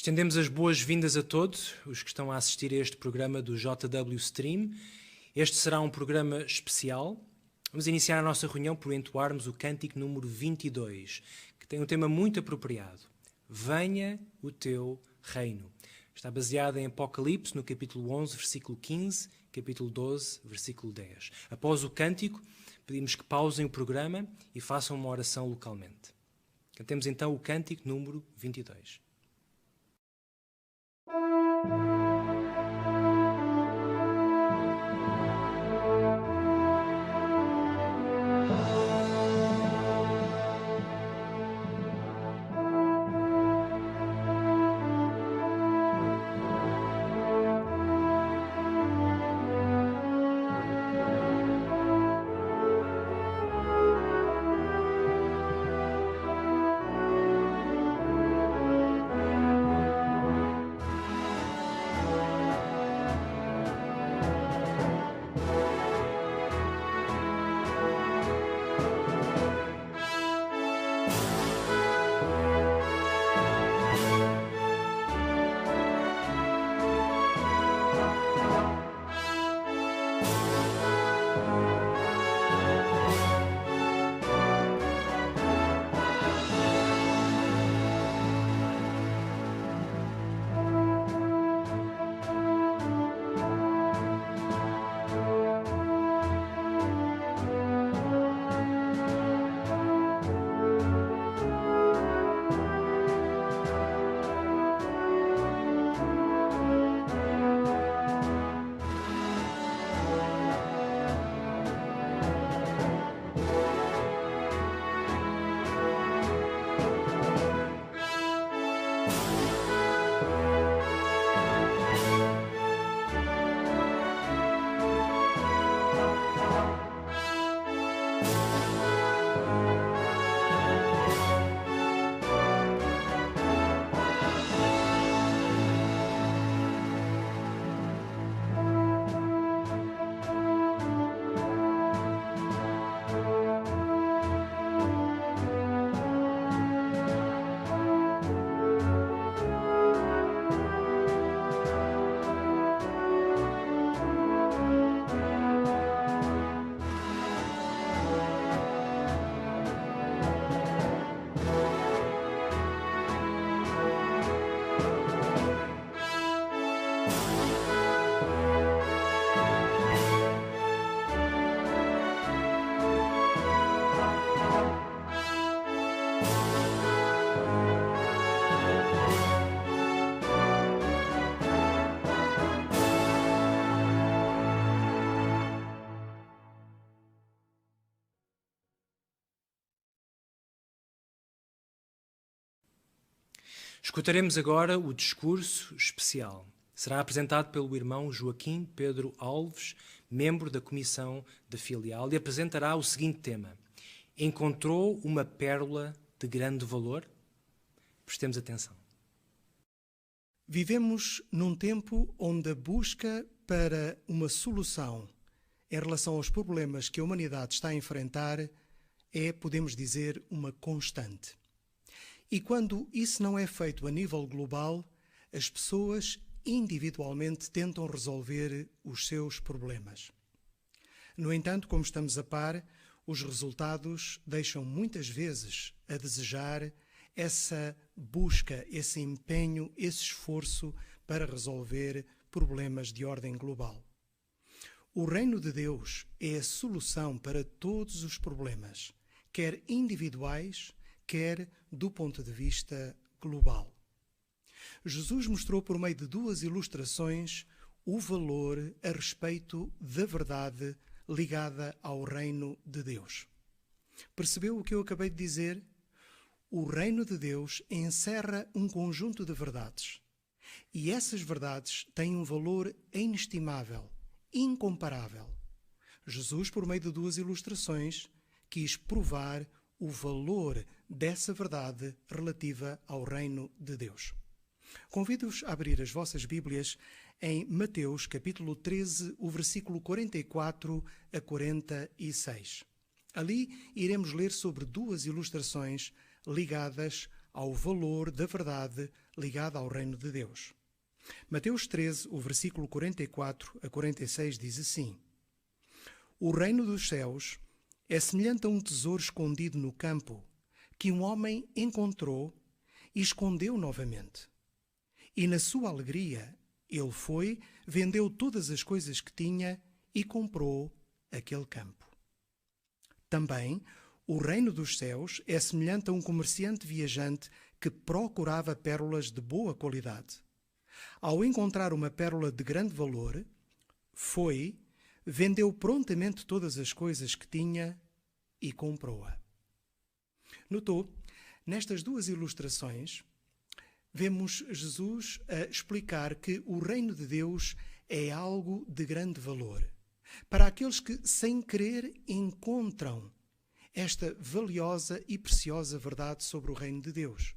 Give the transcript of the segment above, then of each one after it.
Estendemos as boas-vindas a todos os que estão a assistir a este programa do JW Stream. Este será um programa especial. Vamos iniciar a nossa reunião por entoarmos o cântico número 22, que tem um tema muito apropriado. Venha o teu reino. Está baseado em Apocalipse, no capítulo 11, versículo 15, capítulo 12, versículo 10. Após o cântico, pedimos que pausem o programa e façam uma oração localmente. Cantemos então o cântico número 22. Escutaremos agora o discurso especial. Será apresentado pelo irmão Joaquim Pedro Alves, membro da Comissão da Filial, e apresentará o seguinte tema: Encontrou uma pérola de grande valor? Prestemos atenção. Vivemos num tempo onde a busca para uma solução em relação aos problemas que a humanidade está a enfrentar é, podemos dizer, uma constante. E quando isso não é feito a nível global, as pessoas individualmente tentam resolver os seus problemas. No entanto, como estamos a par, os resultados deixam muitas vezes a desejar essa busca, esse empenho, esse esforço para resolver problemas de ordem global. O reino de Deus é a solução para todos os problemas, quer individuais, quer do ponto de vista global. Jesus mostrou por meio de duas ilustrações o valor a respeito da verdade ligada ao reino de Deus. Percebeu o que eu acabei de dizer? O reino de Deus encerra um conjunto de verdades. E essas verdades têm um valor inestimável, incomparável. Jesus, por meio de duas ilustrações, quis provar o valor dessa verdade relativa ao reino de Deus. Convido-vos a abrir as vossas Bíblias em Mateus capítulo 13, o versículo 44 a 46. Ali iremos ler sobre duas ilustrações ligadas ao valor da verdade ligada ao reino de Deus. Mateus 13, o versículo 44 a 46 diz assim: O reino dos céus é semelhante a um tesouro escondido no campo, que um homem encontrou e escondeu novamente. E na sua alegria, ele foi, vendeu todas as coisas que tinha e comprou aquele campo. Também, o reino dos céus é semelhante a um comerciante viajante que procurava pérolas de boa qualidade. Ao encontrar uma pérola de grande valor, foi, vendeu prontamente todas as coisas que tinha e comprou-a. Notou? Nestas duas ilustrações, vemos Jesus a explicar que o reino de Deus é algo de grande valor para aqueles que, sem querer, encontram esta valiosa e preciosa verdade sobre o reino de Deus,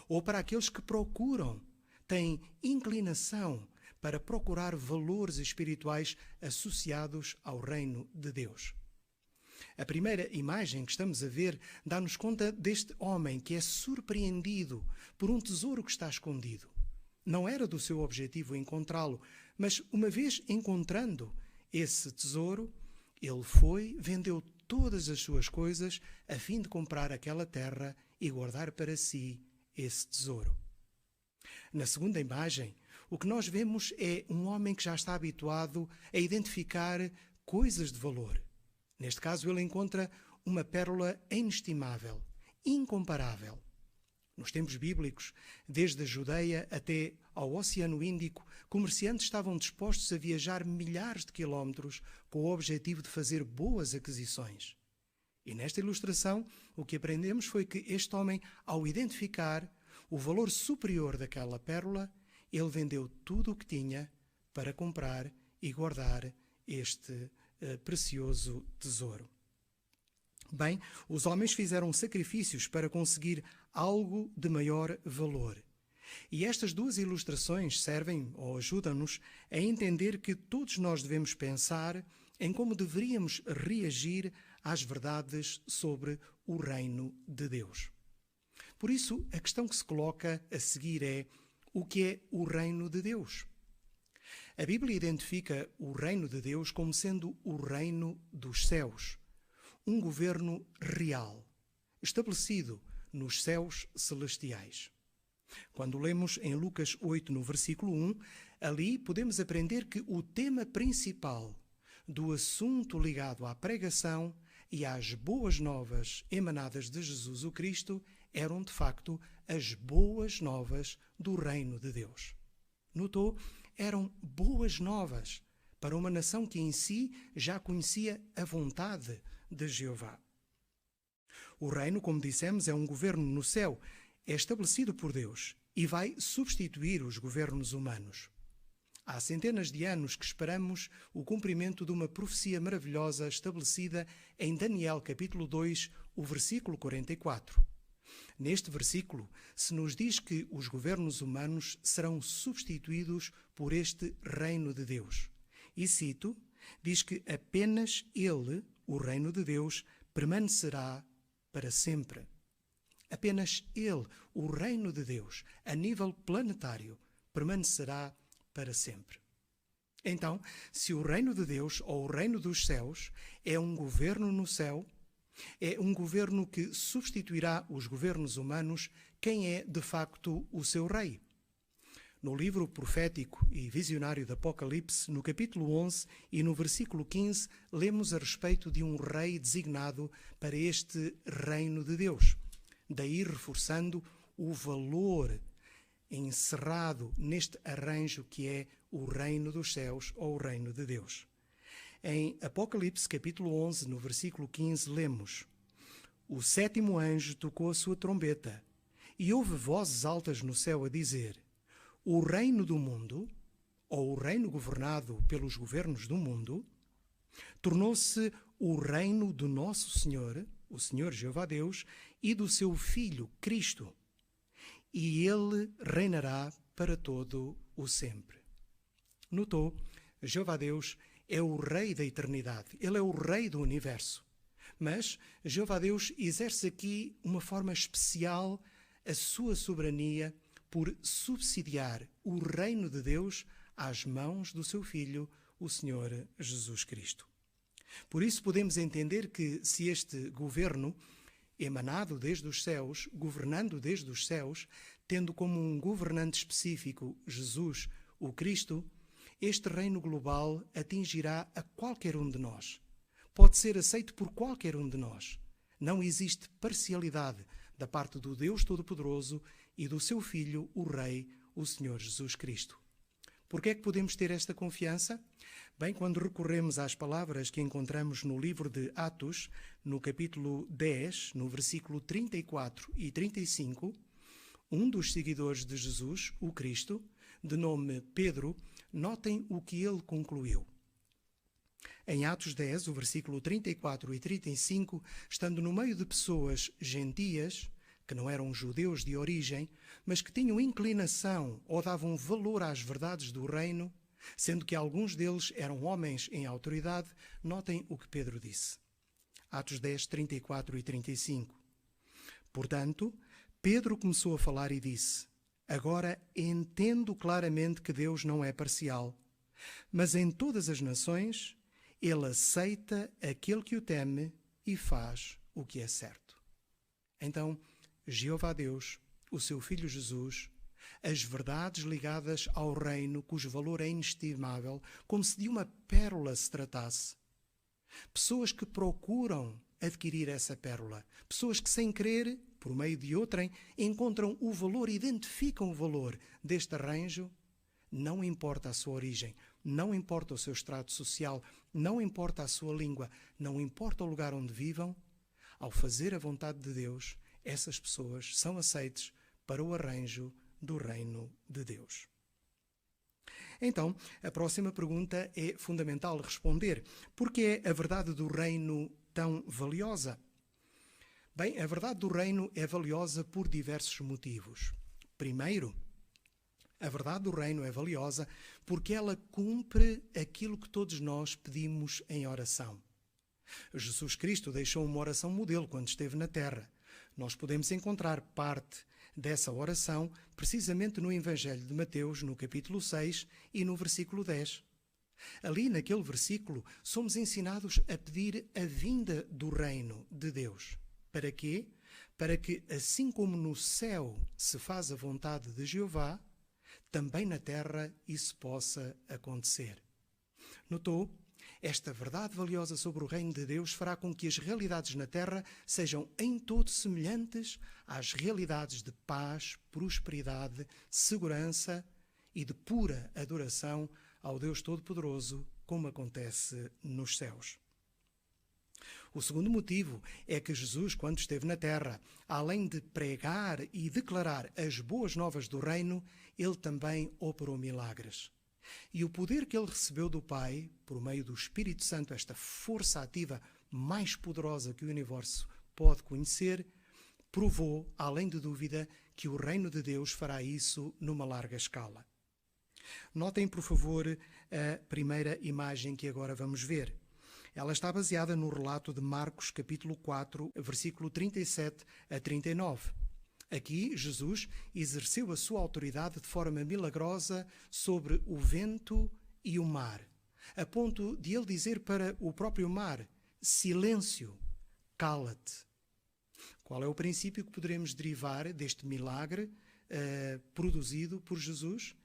ou para aqueles que procuram, têm inclinação para procurar valores espirituais associados ao reino de Deus. A primeira imagem que estamos a ver dá-nos conta deste homem que é surpreendido por um tesouro que está escondido. Não era do seu objetivo encontrá-lo, mas uma vez encontrando esse tesouro, ele foi, vendeu todas as suas coisas a fim de comprar aquela terra e guardar para si esse tesouro. Na segunda imagem, o que nós vemos é um homem que já está habituado a identificar coisas de valor. Neste caso, ele encontra uma pérola inestimável, incomparável. Nos tempos bíblicos, desde a Judeia até ao Oceano Índico, comerciantes estavam dispostos a viajar milhares de quilómetros com o objetivo de fazer boas aquisições. E nesta ilustração, o que aprendemos foi que este homem, ao identificar o valor superior daquela pérola, ele vendeu tudo o que tinha para comprar e guardar este precioso tesouro. Bem, os homens fizeram sacrifícios para conseguir algo de maior valor. E estas duas ilustrações servem ou ajudam-nos a entender que todos nós devemos pensar em como deveríamos reagir às verdades sobre o reino de Deus. Por isso, a questão que se coloca a seguir é: o que é o reino de Deus? A Bíblia identifica o reino de Deus como sendo o reino dos céus, um governo real, estabelecido nos céus celestiais. Quando lemos em Lucas 8, no versículo 1, ali podemos aprender que o tema principal do assunto ligado à pregação e às boas novas emanadas de Jesus o Cristo eram, de facto, as boas novas do reino de Deus. Notou? Eram boas novas para uma nação que em si já conhecia a vontade de Jeová. O reino, como dissemos, é um governo no céu, é estabelecido por Deus e vai substituir os governos humanos. Há centenas de anos que esperamos o cumprimento de uma profecia maravilhosa estabelecida em Daniel capítulo 2, o versículo 44. Neste versículo se nos diz que os governos humanos serão substituídos por este reino de Deus. E cito, diz que apenas ele, o reino de Deus, permanecerá para sempre. Apenas ele, o reino de Deus, a nível planetário, permanecerá para sempre. Então, se o reino de Deus, ou o reino dos céus, é um governo no céu, é um governo que substituirá os governos humanos, quem é, de facto, o seu rei? No livro profético e visionário do Apocalipse, no capítulo 11 e no versículo 15, lemos a respeito de um rei designado para este reino de Deus. Daí reforçando o valor encerrado neste arranjo que é o reino dos céus ou o reino de Deus. Em Apocalipse capítulo 11, no versículo 15, lemos: O sétimo anjo tocou a sua trombeta, e houve vozes altas no céu a dizer: O reino do mundo, ou o reino governado pelos governos do mundo, tornou-se o reino do nosso Senhor, o Senhor Jeová Deus, e do seu Filho, Cristo, e ele reinará para todo o sempre. Notou? Jeová Deus é o Rei da eternidade, ele é o Rei do universo. Mas Jeová Deus exerce aqui uma forma especial a sua soberania por subsidiar o reino de Deus às mãos do seu Filho, o Senhor Jesus Cristo. Por isso podemos entender que se este governo, emanado desde os céus, governando desde os céus, tendo como um governante específico Jesus, o Cristo, este reino global atingirá a qualquer um de nós. Pode ser aceito por qualquer um de nós. Não existe parcialidade da parte do Deus Todo-Poderoso e do seu Filho, o Rei, o Senhor Jesus Cristo. Por que é que podemos ter esta confiança? Bem, quando recorremos às palavras que encontramos no livro de Atos, no capítulo 10, no versículo 34 e 35, um dos seguidores de Jesus, o Cristo, de nome Pedro, notem o que ele concluiu. Em Atos 10, o versículo 34 e 35, estando no meio de pessoas gentias, que não eram judeus de origem, mas que tinham inclinação ou davam valor às verdades do reino, sendo que alguns deles eram homens em autoridade, notem o que Pedro disse. Atos 10, 34 e 35. Portanto, Pedro começou a falar e disse: agora entendo claramente que Deus não é parcial, mas em todas as nações ele aceita aquele que o teme e faz o que é certo. Então, Jeová Deus, o seu Filho Jesus, as verdades ligadas ao reino, cujo valor é inestimável, como se de uma pérola se tratasse. Pessoas que procuram adquirir essa pérola, pessoas que sem querer, por meio de outrem, encontram o valor, identificam o valor deste arranjo, não importa a sua origem, não importa o seu extrato social, não importa a sua língua, não importa o lugar onde vivam, ao fazer a vontade de Deus, essas pessoas são aceites para o arranjo do reino de Deus. Então, a próxima pergunta é fundamental responder. Por que é a verdade do reino tão valiosa? Bem, a verdade do reino é valiosa por diversos motivos. Primeiro, a verdade do reino é valiosa porque ela cumpre aquilo que todos nós pedimos em oração. Jesus Cristo deixou uma oração modelo quando esteve na terra. Nós podemos encontrar parte dessa oração precisamente no Evangelho de Mateus, no capítulo 6 e no versículo 10. Ali, naquele versículo, somos ensinados a pedir a vinda do reino de Deus. Para quê? Para que, assim como no céu se faz a vontade de Jeová, também na terra isso possa acontecer. Notou? Esta verdade valiosa sobre o reino de Deus fará com que as realidades na terra sejam em todo semelhantes às realidades de paz, prosperidade, segurança e de pura adoração ao Deus Todo-Poderoso, como acontece nos céus. O segundo motivo é que Jesus, quando esteve na terra, além de pregar e declarar as boas novas do reino, ele também operou milagres. E o poder que ele recebeu do Pai, por meio do Espírito Santo, esta força ativa mais poderosa que o universo pode conhecer, provou, além de dúvida, que o reino de Deus fará isso numa larga escala. Notem, por favor, a primeira imagem que agora vamos ver. Ela está baseada no relato de Marcos, capítulo 4, versículo 37 a 39. Aqui, Jesus exerceu a sua autoridade de forma milagrosa sobre o vento e o mar, a ponto de ele dizer para o próprio mar: silêncio, cala-te. Qual é o princípio que poderemos derivar deste milagre produzido por Jesus?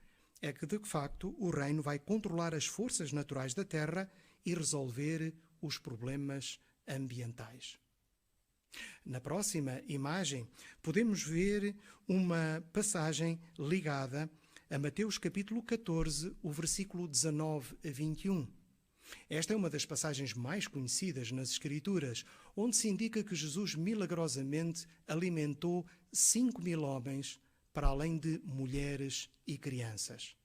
É que, de facto, o reino vai controlar as forças naturais da terra e resolver os problemas ambientais. Na próxima imagem, podemos ver uma passagem ligada a Mateus capítulo 14, o versículo 19 a 21. Esta é uma das passagens mais conhecidas nas Escrituras, onde se indica que Jesus milagrosamente alimentou 5.000 homens, para além de mulheres e crianças.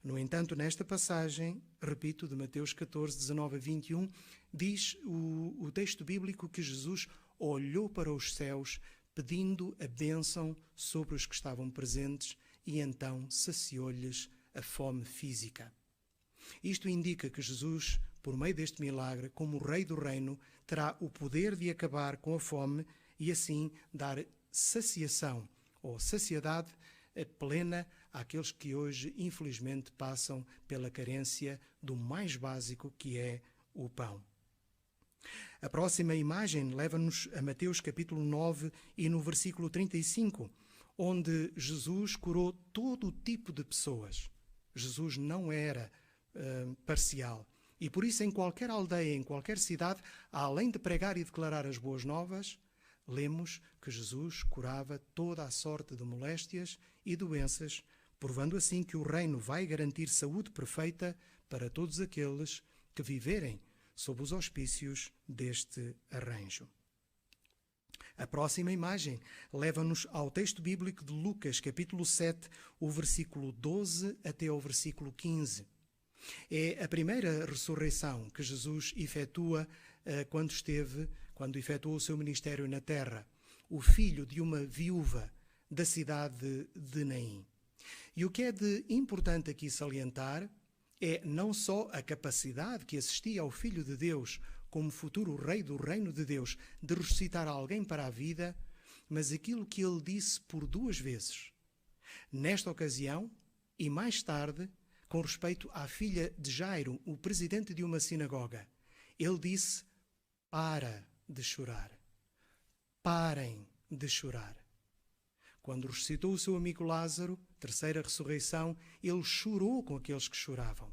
No entanto, nesta passagem, repito, de Mateus 14, 19 a 21, diz o texto bíblico que Jesus olhou para os céus, pedindo a bênção sobre os que estavam presentes, e então saciou-lhes a fome física. Isto indica que Jesus, por meio deste milagre, como Rei do Reino, terá o poder de acabar com a fome e assim dar saciação ou saciedade plena àqueles que hoje, infelizmente, passam pela carência do mais básico, que é o pão. A próxima imagem leva-nos a Mateus capítulo 9 e no versículo 35, onde Jesus curou todo o tipo de pessoas. Jesus não era parcial. E por isso, em qualquer aldeia, em qualquer cidade, além de pregar e declarar as boas novas, lemos que Jesus curava toda a sorte de moléstias e doenças, provando assim que o reino vai garantir saúde perfeita para todos aqueles que viverem sob os auspícios deste arranjo. A próxima imagem leva-nos ao texto bíblico de Lucas, capítulo 7, o versículo 12 até ao versículo 15. É a primeira ressurreição que Jesus efetua quando efetuou o seu ministério na terra, o filho de uma viúva da cidade de Naim. E o que é de importante aqui salientar é não só a capacidade que assistia ao Filho de Deus como futuro rei do reino de Deus de ressuscitar alguém para a vida, mas aquilo que ele disse por 2 vezes. Nesta ocasião, e mais tarde, com respeito à filha de Jairo, o presidente de uma sinagoga, ele disse: para de chorar. Parem de chorar. Quando ressuscitou o seu amigo Lázaro, terceira ressurreição, ele chorou com aqueles que choravam.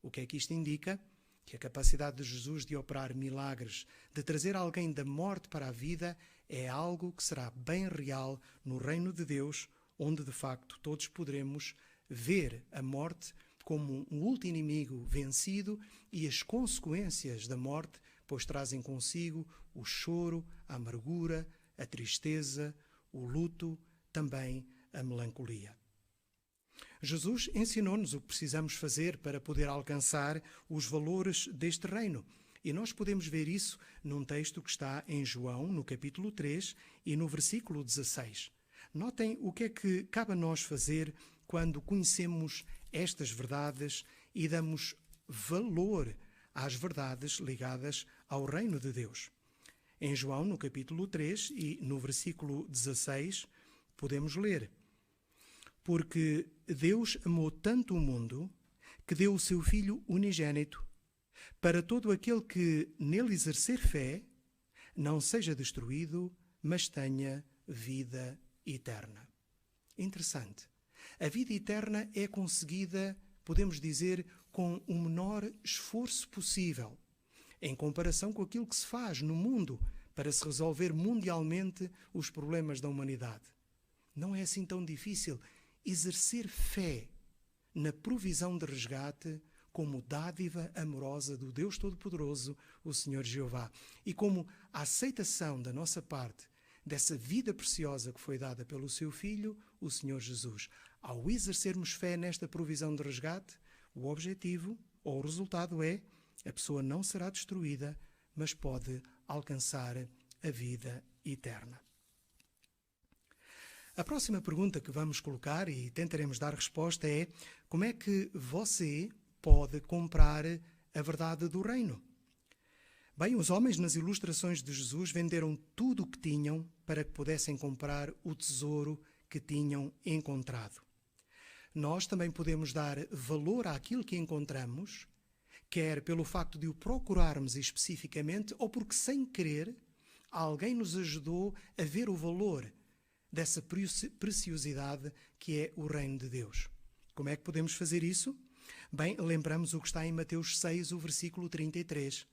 O que é que isto indica? Que a capacidade de Jesus de operar milagres, de trazer alguém da morte para a vida, é algo que será bem real no reino de Deus, onde de facto todos poderemos ver a morte como um último inimigo vencido e as consequências da morte, pois trazem consigo o choro, a amargura, a tristeza, o luto, também a melancolia. Jesus ensinou-nos o que precisamos fazer para poder alcançar os valores deste reino. E nós podemos ver isso num texto que está em João, no capítulo 3 e no versículo 16. Notem o que é que cabe a nós fazer quando conhecemos estas verdades e damos valor às verdades ligadas ao reino de Deus. Em João, no capítulo 3 e no versículo 16, podemos ler: porque Deus amou tanto o mundo que deu o seu Filho unigênito, para todo aquele que nele exercer fé não seja destruído, mas tenha vida eterna. Interessante. A vida eterna é conseguida, podemos dizer, com o menor esforço possível, em comparação com aquilo que se faz no mundo para se resolver mundialmente os problemas da humanidade. Não é assim tão difícil exercer fé na provisão de resgate como dádiva amorosa do Deus Todo-Poderoso, o Senhor Jeová, e como a aceitação da nossa parte dessa vida preciosa que foi dada pelo seu Filho, o Senhor Jesus. Ao exercermos fé nesta provisão de resgate, o objetivo ou o resultado é: a pessoa não será destruída, mas pode alcançar a vida eterna. A próxima pergunta que vamos colocar e tentaremos dar resposta é: como é que você pode comprar a verdade do reino? Bem, os homens nas ilustrações de Jesus venderam tudo o que tinham para que pudessem comprar o tesouro que tinham encontrado. Nós também podemos dar valor àquilo que encontramos, quer pelo facto de o procurarmos especificamente, ou porque, sem querer, alguém nos ajudou a ver o valor dessa preciosidade que é o reino de Deus. Como é que podemos fazer isso? Bem, lembramos o que está em Mateus 6, o versículo 33.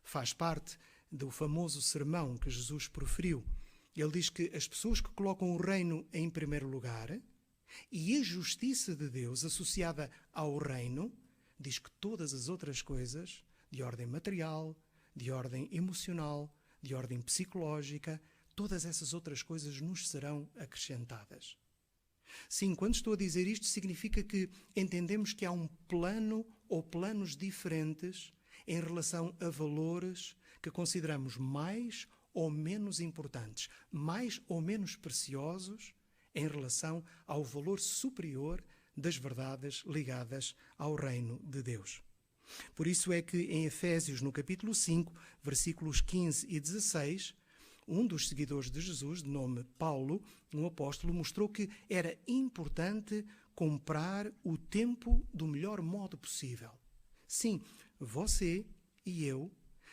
Faz parte do famoso sermão que Jesus proferiu. Ele diz que as pessoas que colocam o reino em primeiro lugar e a justiça de Deus associada ao reino, diz que todas as outras coisas, de ordem material, de ordem emocional, de ordem psicológica, todas essas outras coisas nos serão acrescentadas. Sim, quando estou a dizer isto, significa que entendemos que há um plano ou planos diferentes em relação a valores que consideramos mais ou menos importantes, mais ou menos preciosos em relação ao valor superior das verdades ligadas ao reino de Deus. Por isso é que em Efésios, no capítulo 5, versículos 15 e 16, Um dos seguidores de Jesus, de nome Paulo, um apóstolo, mostrou que era importante comprar o tempo do melhor modo possível. Sim, você e eu,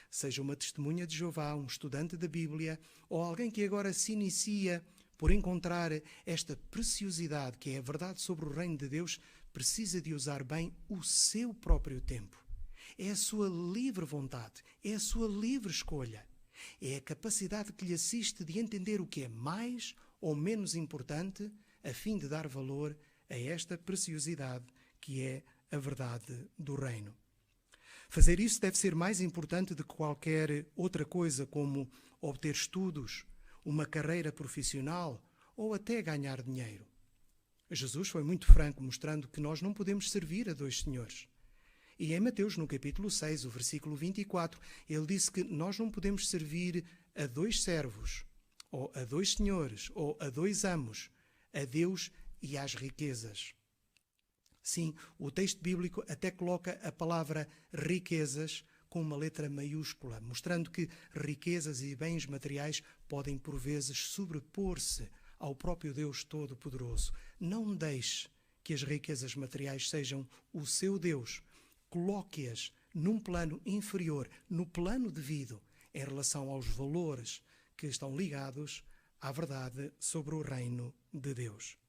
seja uma testemunha de Jeová, um estudante da Bíblia, ou alguém que agora se inicia por encontrar esta preciosidade que é a verdade sobre o reino de Deus, precisa de usar bem o seu próprio tempo. É a sua livre vontade, é a sua livre escolha. É a capacidade que lhe assiste de entender o que é mais ou menos importante, a fim de dar valor a esta preciosidade que é a verdade do reino. Fazer isso deve ser mais importante do que qualquer outra coisa, como obter estudos, uma carreira profissional ou até ganhar dinheiro. Jesus foi muito franco, mostrando que nós não podemos servir a dois senhores. E em Mateus, no capítulo 6, o versículo 24, ele disse que nós não podemos servir a dois servos, ou a dois senhores, ou a dois amos, a Deus e às riquezas. Sim, o texto bíblico até coloca a palavra riquezas com uma letra maiúscula, mostrando que riquezas e bens materiais podem por vezes sobrepor-se ao próprio Deus Todo-Poderoso. Não deixe que as riquezas materiais sejam o seu Deus. Coloque-as num plano inferior, no plano devido, em relação aos valores que estão ligados à verdade sobre o reino de Deus.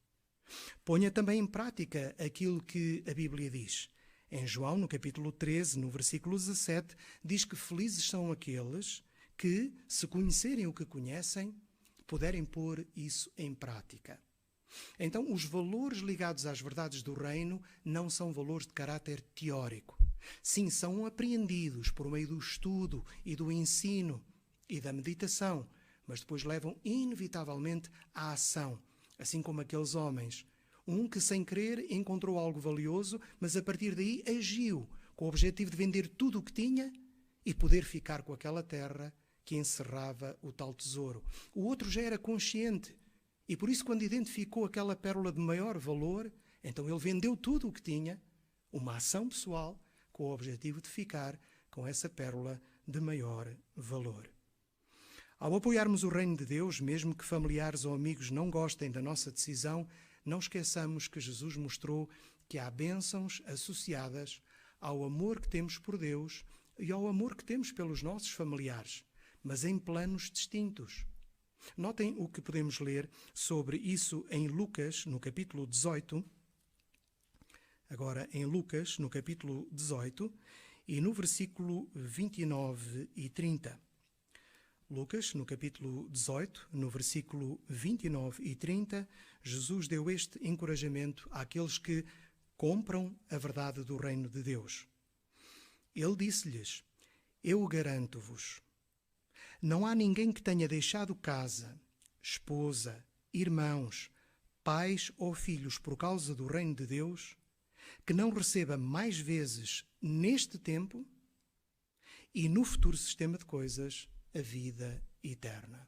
Ponha também em prática aquilo que a Bíblia diz. Em João, no capítulo 13, no versículo 17, diz que felizes são aqueles que, se conhecerem o que conhecem, puderem pôr isso em prática. Então, os valores ligados às verdades do reino não são valores de caráter teórico. Sim, são apreendidos por meio do estudo e do ensino e da meditação, mas depois levam inevitavelmente à ação, assim como aqueles homens. Um que, sem querer, encontrou algo valioso, mas a partir daí agiu com o objetivo de vender tudo o que tinha e poder ficar com aquela terra que encerrava o tal tesouro. O outro já era consciente e, por isso, quando identificou aquela pérola de maior valor, então ele vendeu tudo o que tinha, uma ação pessoal, com o objetivo de ficar com essa pérola de maior valor. Ao apoiarmos o reino de Deus, mesmo que familiares ou amigos não gostem da nossa decisão, não esqueçamos que Jesus mostrou que há bênçãos associadas ao amor que temos por Deus e ao amor que temos pelos nossos familiares, mas em planos distintos. Notem o que podemos ler sobre isso em Lucas, no capítulo 18. Agora, em Lucas, no capítulo 18, e no versículo 29 e 30. Lucas, no capítulo 18, no versículo 29 e 30, Jesus deu este encorajamento àqueles que compram a verdade do reino de Deus. Ele disse-lhes: Eu garanto-vos, não há ninguém que tenha deixado casa, esposa, irmãos, pais ou filhos por causa do reino de Deus, que não receba mais vezes neste tempo e no futuro sistema de coisas a vida eterna.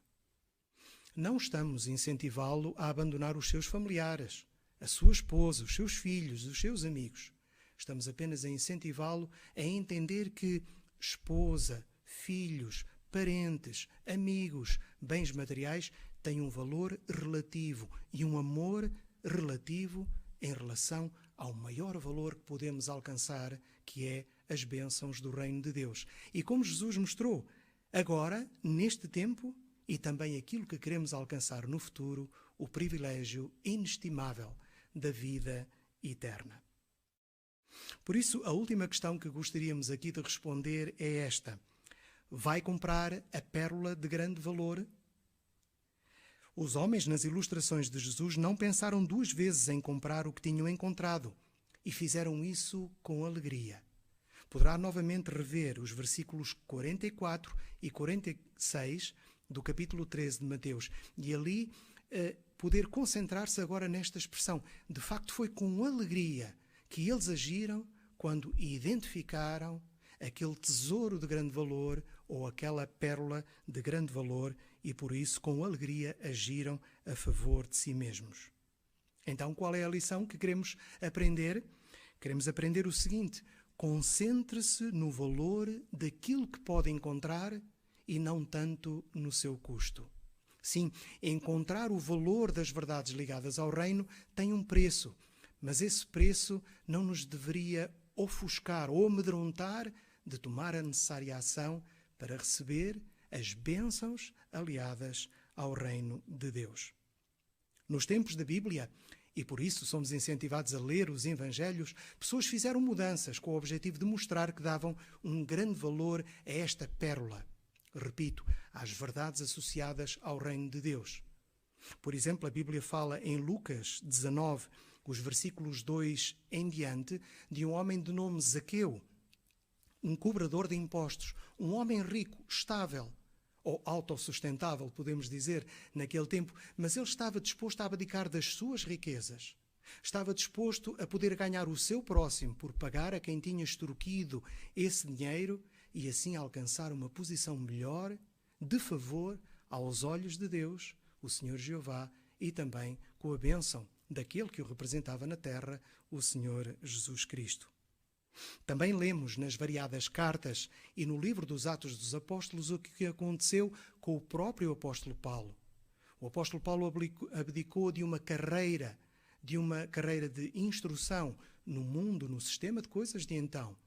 Não estamos a incentivá-lo a abandonar os seus familiares, a sua esposa, os seus filhos, os seus amigos. Estamos apenas a incentivá-lo a entender que esposa, filhos, parentes, amigos, bens materiais têm um valor relativo e um amor relativo em relação ao maior valor que podemos alcançar, que é as bênçãos do reino de Deus. E como Jesus mostrou, agora, neste tempo, e também aquilo que queremos alcançar no futuro, o privilégio inestimável da vida eterna. Por isso, a última questão que gostaríamos aqui de responder é esta: vai comprar a pérola de grande valor? Os homens nas ilustrações de Jesus não pensaram duas vezes em comprar o que tinham encontrado e fizeram isso com alegria. Poderá novamente rever os versículos 44 e 46 do capítulo 13 de Mateus e ali poder concentrar-se agora nesta expressão. De facto, foi com alegria que eles agiram quando identificaram aquele tesouro de grande valor ou aquela pérola de grande valor e, por isso, com alegria agiram a favor de si mesmos. Então, qual é a lição que queremos aprender? Queremos aprender o seguinte: concentre-se no valor daquilo que pode encontrar e não tanto no seu custo. Sim, encontrar o valor das verdades ligadas ao reino tem um preço, mas esse preço não nos deveria ofuscar ou amedrontar de tomar a necessária ação para receber as bênçãos aliadas ao reino de Deus. Nos tempos da Bíblia, e por isso somos incentivados a ler os Evangelhos, pessoas fizeram mudanças com o objetivo de mostrar que davam um grande valor a esta pérola. Repito, às verdades associadas ao reino de Deus. Por exemplo, a Bíblia fala em Lucas 19, os versículos 2 em diante, de um homem de nome Zaqueu, um cobrador de impostos, um homem rico, estável, ou autossustentável, podemos dizer, naquele tempo, mas ele estava disposto a abdicar das suas riquezas. Estava disposto a poder ganhar o seu próximo por pagar a quem tinha extorquido esse dinheiro e assim alcançar uma posição melhor, de favor, aos olhos de Deus, o Senhor Jeová, e também com a bênção daquele que o representava na terra, o Senhor Jesus Cristo. Também lemos nas variadas cartas e no livro dos Atos dos Apóstolos o que aconteceu com o próprio apóstolo Paulo. O apóstolo Paulo abdicou de uma carreira de instrução no mundo, no sistema de coisas de então.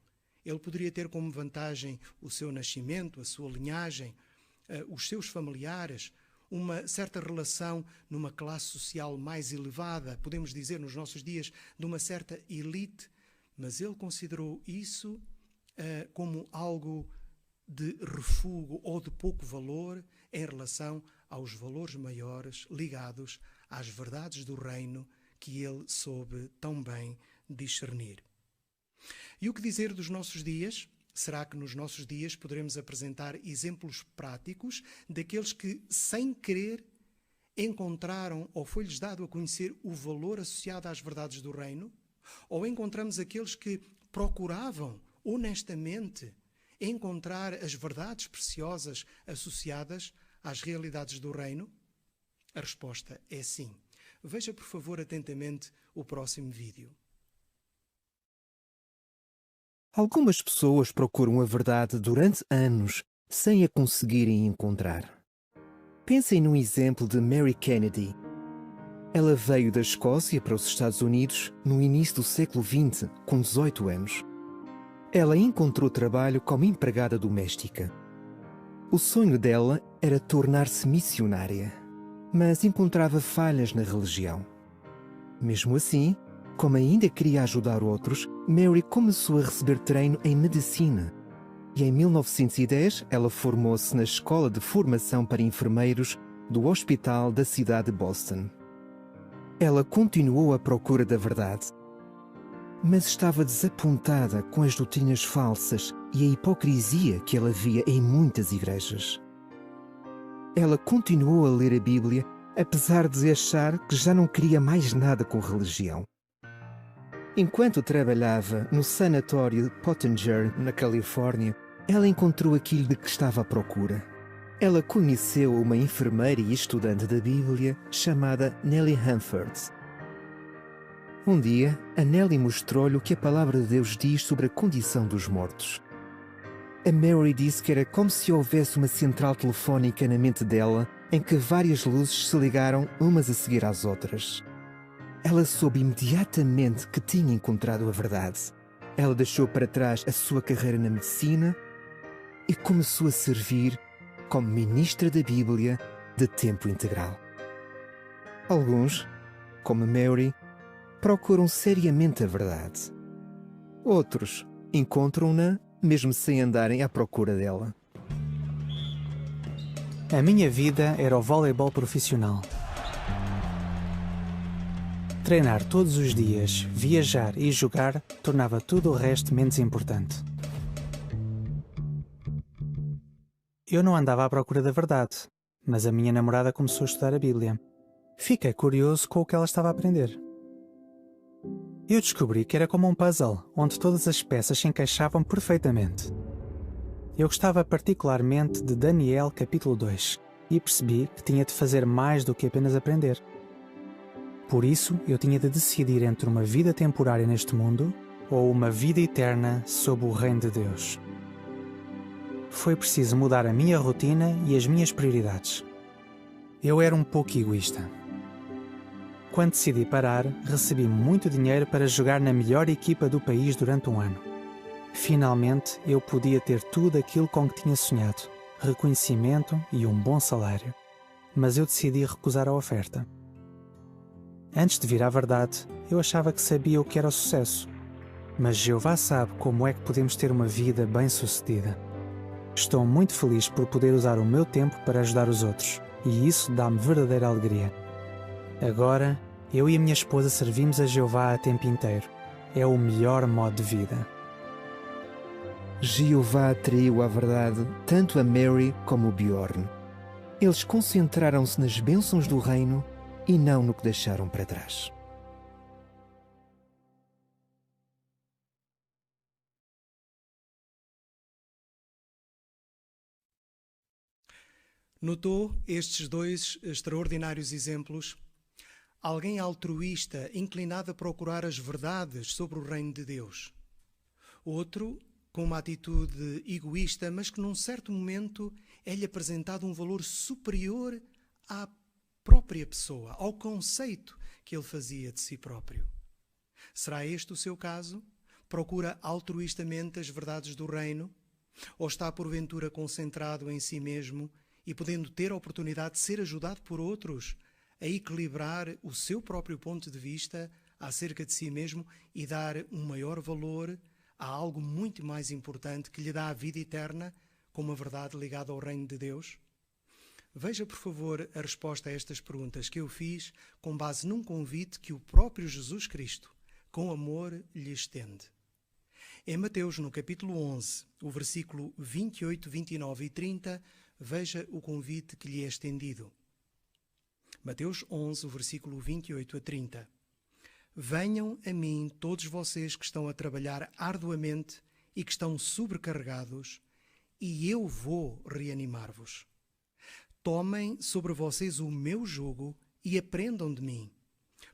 Ele poderia ter como vantagem o seu nascimento, a sua linhagem, os seus familiares, uma certa relação numa classe social mais elevada, podemos dizer nos nossos dias, de uma certa elite, mas ele considerou isso como algo de refúgio ou de pouco valor em relação aos valores maiores ligados às verdades do reino que ele soube tão bem discernir. E o que dizer dos nossos dias? Será que nos nossos dias poderemos apresentar exemplos práticos daqueles que, sem querer, encontraram ou foi-lhes dado a conhecer o valor associado às verdades do reino? Ou encontramos aqueles que procuravam, honestamente, encontrar as verdades preciosas associadas às realidades do reino? A resposta é sim. Veja, por favor, atentamente o próximo vídeo. Algumas pessoas procuram a verdade durante anos sem a conseguirem encontrar. Pensem num exemplo de Mary Kennedy. Ela veio da Escócia para os Estados Unidos no início do século XX, com 18 anos. Ela encontrou trabalho como empregada doméstica. O sonho dela era tornar-se missionária, mas encontrava falhas na religião. Mesmo assim, como ainda queria ajudar outros, Mary começou a receber treino em medicina. E em 1910 ela formou-se na Escola de Formação para Enfermeiros do Hospital da cidade de Boston. Ela continuou à procura da verdade, mas estava desapontada com as doutrinas falsas e a hipocrisia que ela via em muitas igrejas. Ela continuou a ler a Bíblia, apesar de achar que já não queria mais nada com religião. Enquanto trabalhava no sanatório Pottinger, na Califórnia, ela encontrou aquilo de que estava à procura. Ela conheceu uma enfermeira e estudante da Bíblia chamada Nellie Humphreys. Um dia, a Nellie mostrou-lhe o que a palavra de Deus diz sobre a condição dos mortos. A Mary disse que era como se houvesse uma central telefónica na mente dela, em que várias luzes se ligaram umas a seguir às outras. Ela soube imediatamente que tinha encontrado a verdade. Ela deixou para trás a sua carreira na medicina e começou a servir como ministra da Bíblia de tempo integral. Alguns, como Mary, procuram seriamente a verdade. Outros encontram-na mesmo sem andarem à procura dela. A minha vida era o voleibol profissional. Treinar todos os dias, viajar e jogar tornava tudo o resto menos importante. Eu não andava à procura da verdade, mas a minha namorada começou a estudar a Bíblia. Fiquei curioso com o que ela estava a aprender. Eu descobri que era como um puzzle, onde todas as peças se encaixavam perfeitamente. Eu gostava particularmente de Daniel capítulo 2 e percebi que tinha de fazer mais do que apenas aprender. Por isso, eu tinha de decidir entre uma vida temporária neste mundo ou uma vida eterna sob o reino de Deus. Foi preciso mudar a minha rotina e as minhas prioridades. Eu era um pouco egoísta. Quando decidi parar, recebi muito dinheiro para jogar na melhor equipa do país durante um ano. Finalmente, eu podia ter tudo aquilo com que tinha sonhado, reconhecimento e um bom salário. Mas eu decidi recusar a oferta. Antes de vir à verdade, eu achava que sabia o que era o sucesso. Mas Jeová sabe como é que podemos ter uma vida bem-sucedida. Estou muito feliz por poder usar o meu tempo para ajudar os outros, e isso dá-me verdadeira alegria. Agora, eu e a minha esposa servimos a Jeová a tempo inteiro. É o melhor modo de vida. Jeová atraiu à verdade tanto a Mary como o Bjorn. Eles concentraram-se nas bênçãos do reino e não no que deixaram para trás. Notou estes dois extraordinários exemplos? Alguém altruísta, inclinado a procurar as verdades sobre o reino de Deus. Outro, com uma atitude egoísta, mas que num certo momento é-lhe apresentado um valor superior à própria pessoa, ao conceito que ele fazia de si próprio. Será este o seu caso? Procura altruistamente as verdades do reino? Ou está porventura concentrado em si mesmo e podendo ter a oportunidade de ser ajudado por outros a equilibrar o seu próprio ponto de vista acerca de si mesmo e dar um maior valor a algo muito mais importante que lhe dá a vida eterna, como a verdade ligada ao reino de Deus? Veja, por favor, a resposta a estas perguntas que eu fiz com base num convite que o próprio Jesus Cristo, com amor, lhe estende. Em Mateus, no capítulo 11, o versículo 28, 29 e 30, veja o convite que lhe é estendido. Mateus 11, o versículo 28 a 30. Venham a mim todos vocês que estão a trabalhar arduamente e que estão sobrecarregados, e eu vou reanimar-vos. Tomem sobre vocês o meu jugo e aprendam de mim,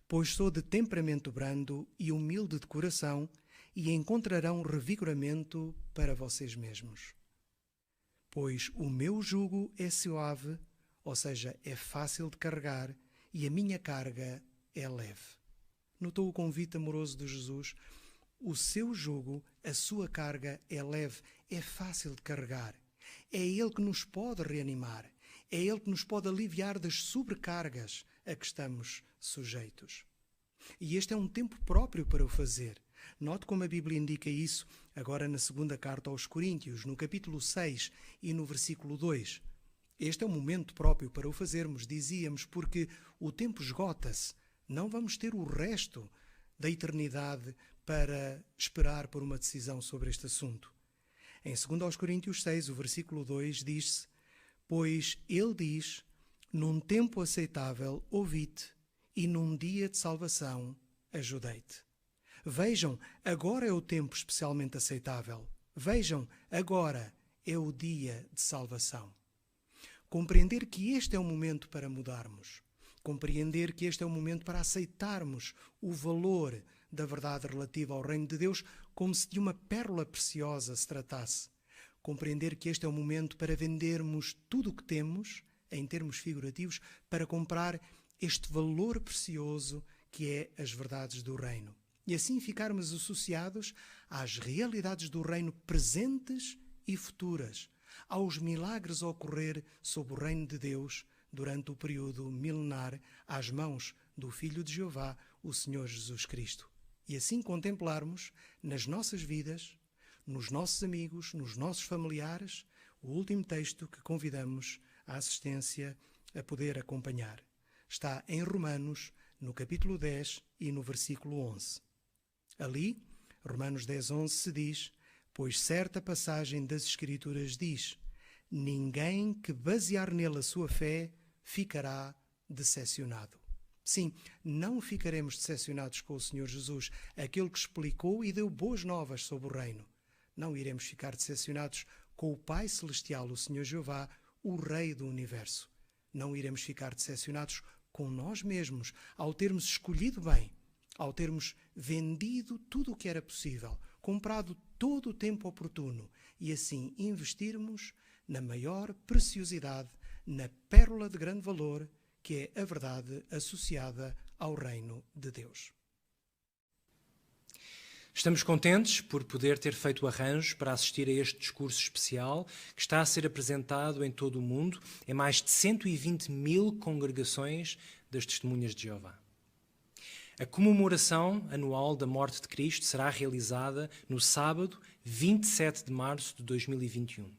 pois sou de temperamento brando e humilde de coração, e encontrarão revigoramento para vocês mesmos. Pois o meu jugo é suave, ou seja, é fácil de carregar, e a minha carga é leve. Notou o convite amoroso de Jesus? O seu jugo, a sua carga é leve, é fácil de carregar. É Ele que nos pode reanimar. É Ele que nos pode aliviar das sobrecargas a que estamos sujeitos. E este é um tempo próprio para o fazer. Note como a Bíblia indica isso agora na segunda carta aos Coríntios, no capítulo 6 e no versículo 2. Este é o momento próprio para o fazermos, dizíamos, porque o tempo esgota-se. Não vamos ter o resto da eternidade para esperar por uma decisão sobre este assunto. Em 2 Coríntios 6, o versículo 2, diz-se: Pois ele diz, num tempo aceitável ouvi-te, e num dia de salvação ajudei-te. Vejam, agora é o tempo especialmente aceitável. Vejam, agora é o dia de salvação. Compreender que este é o momento para mudarmos. Compreender que este é o momento para aceitarmos o valor da verdade relativa ao reino de Deus como se de uma pérola preciosa se tratasse. Compreender que este é o momento para vendermos tudo o que temos, em termos figurativos, para comprar este valor precioso que é as verdades do reino. E assim ficarmos associados às realidades do reino presentes e futuras, aos milagres a ocorrer sob o reino de Deus durante o período milenar às mãos do Filho de Jeová, o Senhor Jesus Cristo. E assim contemplarmos nas nossas vidas, nos nossos amigos, nos nossos familiares, o último texto que convidamos a assistência a poder acompanhar. Está em Romanos, no capítulo 10 e no versículo 11. Ali, Romanos 10, 11 se diz: Pois certa passagem das Escrituras diz: Ninguém que basear nele a sua fé ficará decepcionado. Sim, não ficaremos decepcionados com o Senhor Jesus, aquele que explicou e deu boas novas sobre o reino. Não iremos ficar decepcionados com o Pai Celestial, o Senhor Jeová, o Rei do Universo. Não iremos ficar decepcionados com nós mesmos, ao termos escolhido bem, ao termos vendido tudo o que era possível, comprado todo o tempo oportuno e assim investirmos na maior preciosidade, na pérola de grande valor que é a verdade associada ao reino de Deus. Estamos contentes por poder ter feito arranjos para assistir a este discurso especial que está a ser apresentado em todo o mundo em mais de 120 mil congregações das Testemunhas de Jeová. A comemoração anual da morte de Cristo será realizada no sábado, 27 de março de 2021.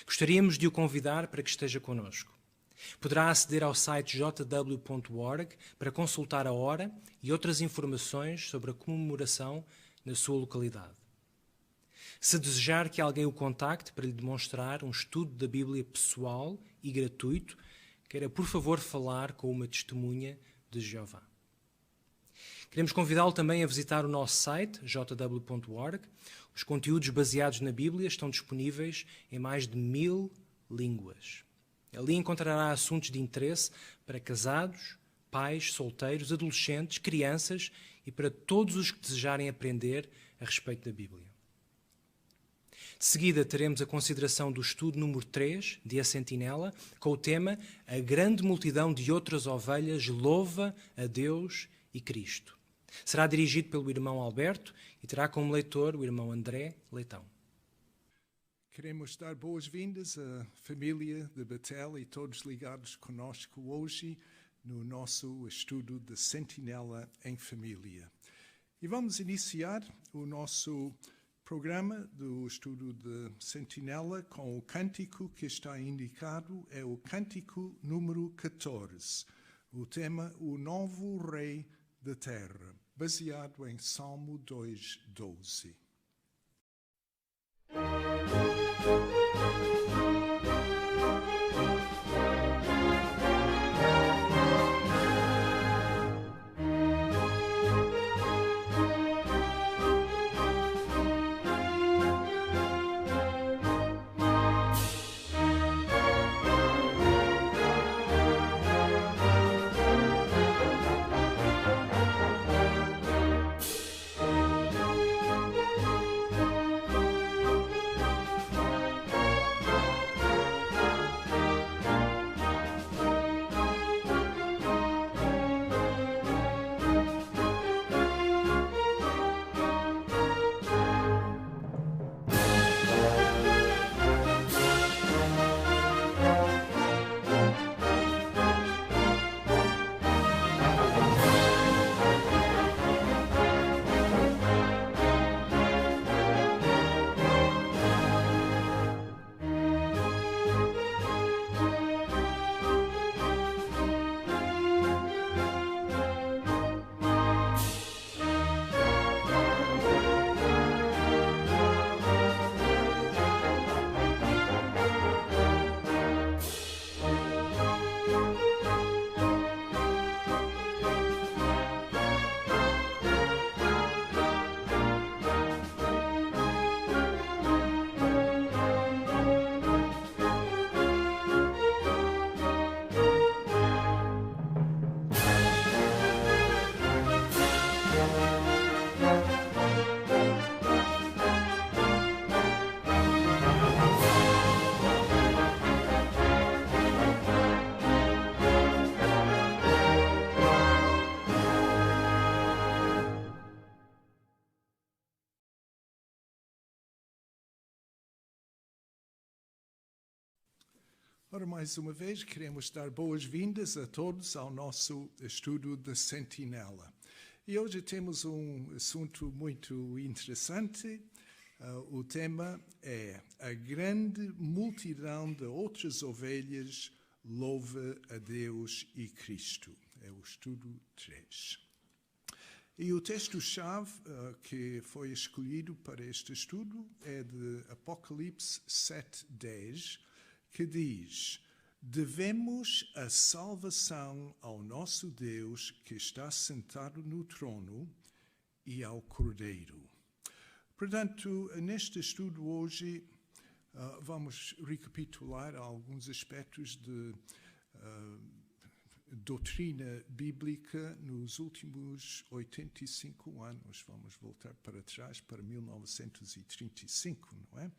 Gostaríamos de o convidar para que esteja connosco. Poderá aceder ao site jw.org para consultar a hora e outras informações sobre a comemoração na sua localidade. Se desejar que alguém o contacte para lhe demonstrar um estudo da Bíblia pessoal e gratuito, queira por favor falar com uma testemunha de Jeová. Queremos convidá-lo também a visitar o nosso site, jw.org. Os conteúdos baseados na Bíblia estão disponíveis em mais de 1000 línguas. Ali encontrará assuntos de interesse para casados, pais, solteiros, adolescentes, crianças e para todos os que desejarem aprender a respeito da Bíblia. De seguida teremos a consideração do estudo número 3, de A Sentinela, com o tema A grande multidão de outras ovelhas louva a Deus e Cristo. Será dirigido pelo irmão Alberto e terá como leitor o irmão André Leitão. Queremos dar boas-vindas à família de Betel e todos ligados conosco hoje no nosso estudo de Sentinela em Família. E vamos iniciar o nosso programa do estudo de Sentinela com o cântico que está indicado, é o cântico número 14, o tema O Novo Rei da Terra, baseado em Salmo 2:12. Ora, mais uma vez, queremos dar boas-vindas a todos ao nosso estudo de Sentinela. E hoje temos um assunto muito interessante. O tema é A grande multidão de outras ovelhas louva a Deus e Cristo. É o estudo 3. E o texto-chave que foi escolhido para este estudo é de Apocalipse 7:10, que diz: devemos a salvação ao nosso Deus que está sentado no trono e ao Cordeiro. Portanto, neste estudo hoje vamos recapitular alguns aspectos de doutrina bíblica nos últimos 85 anos. Vamos voltar para trás, para 1935, não é?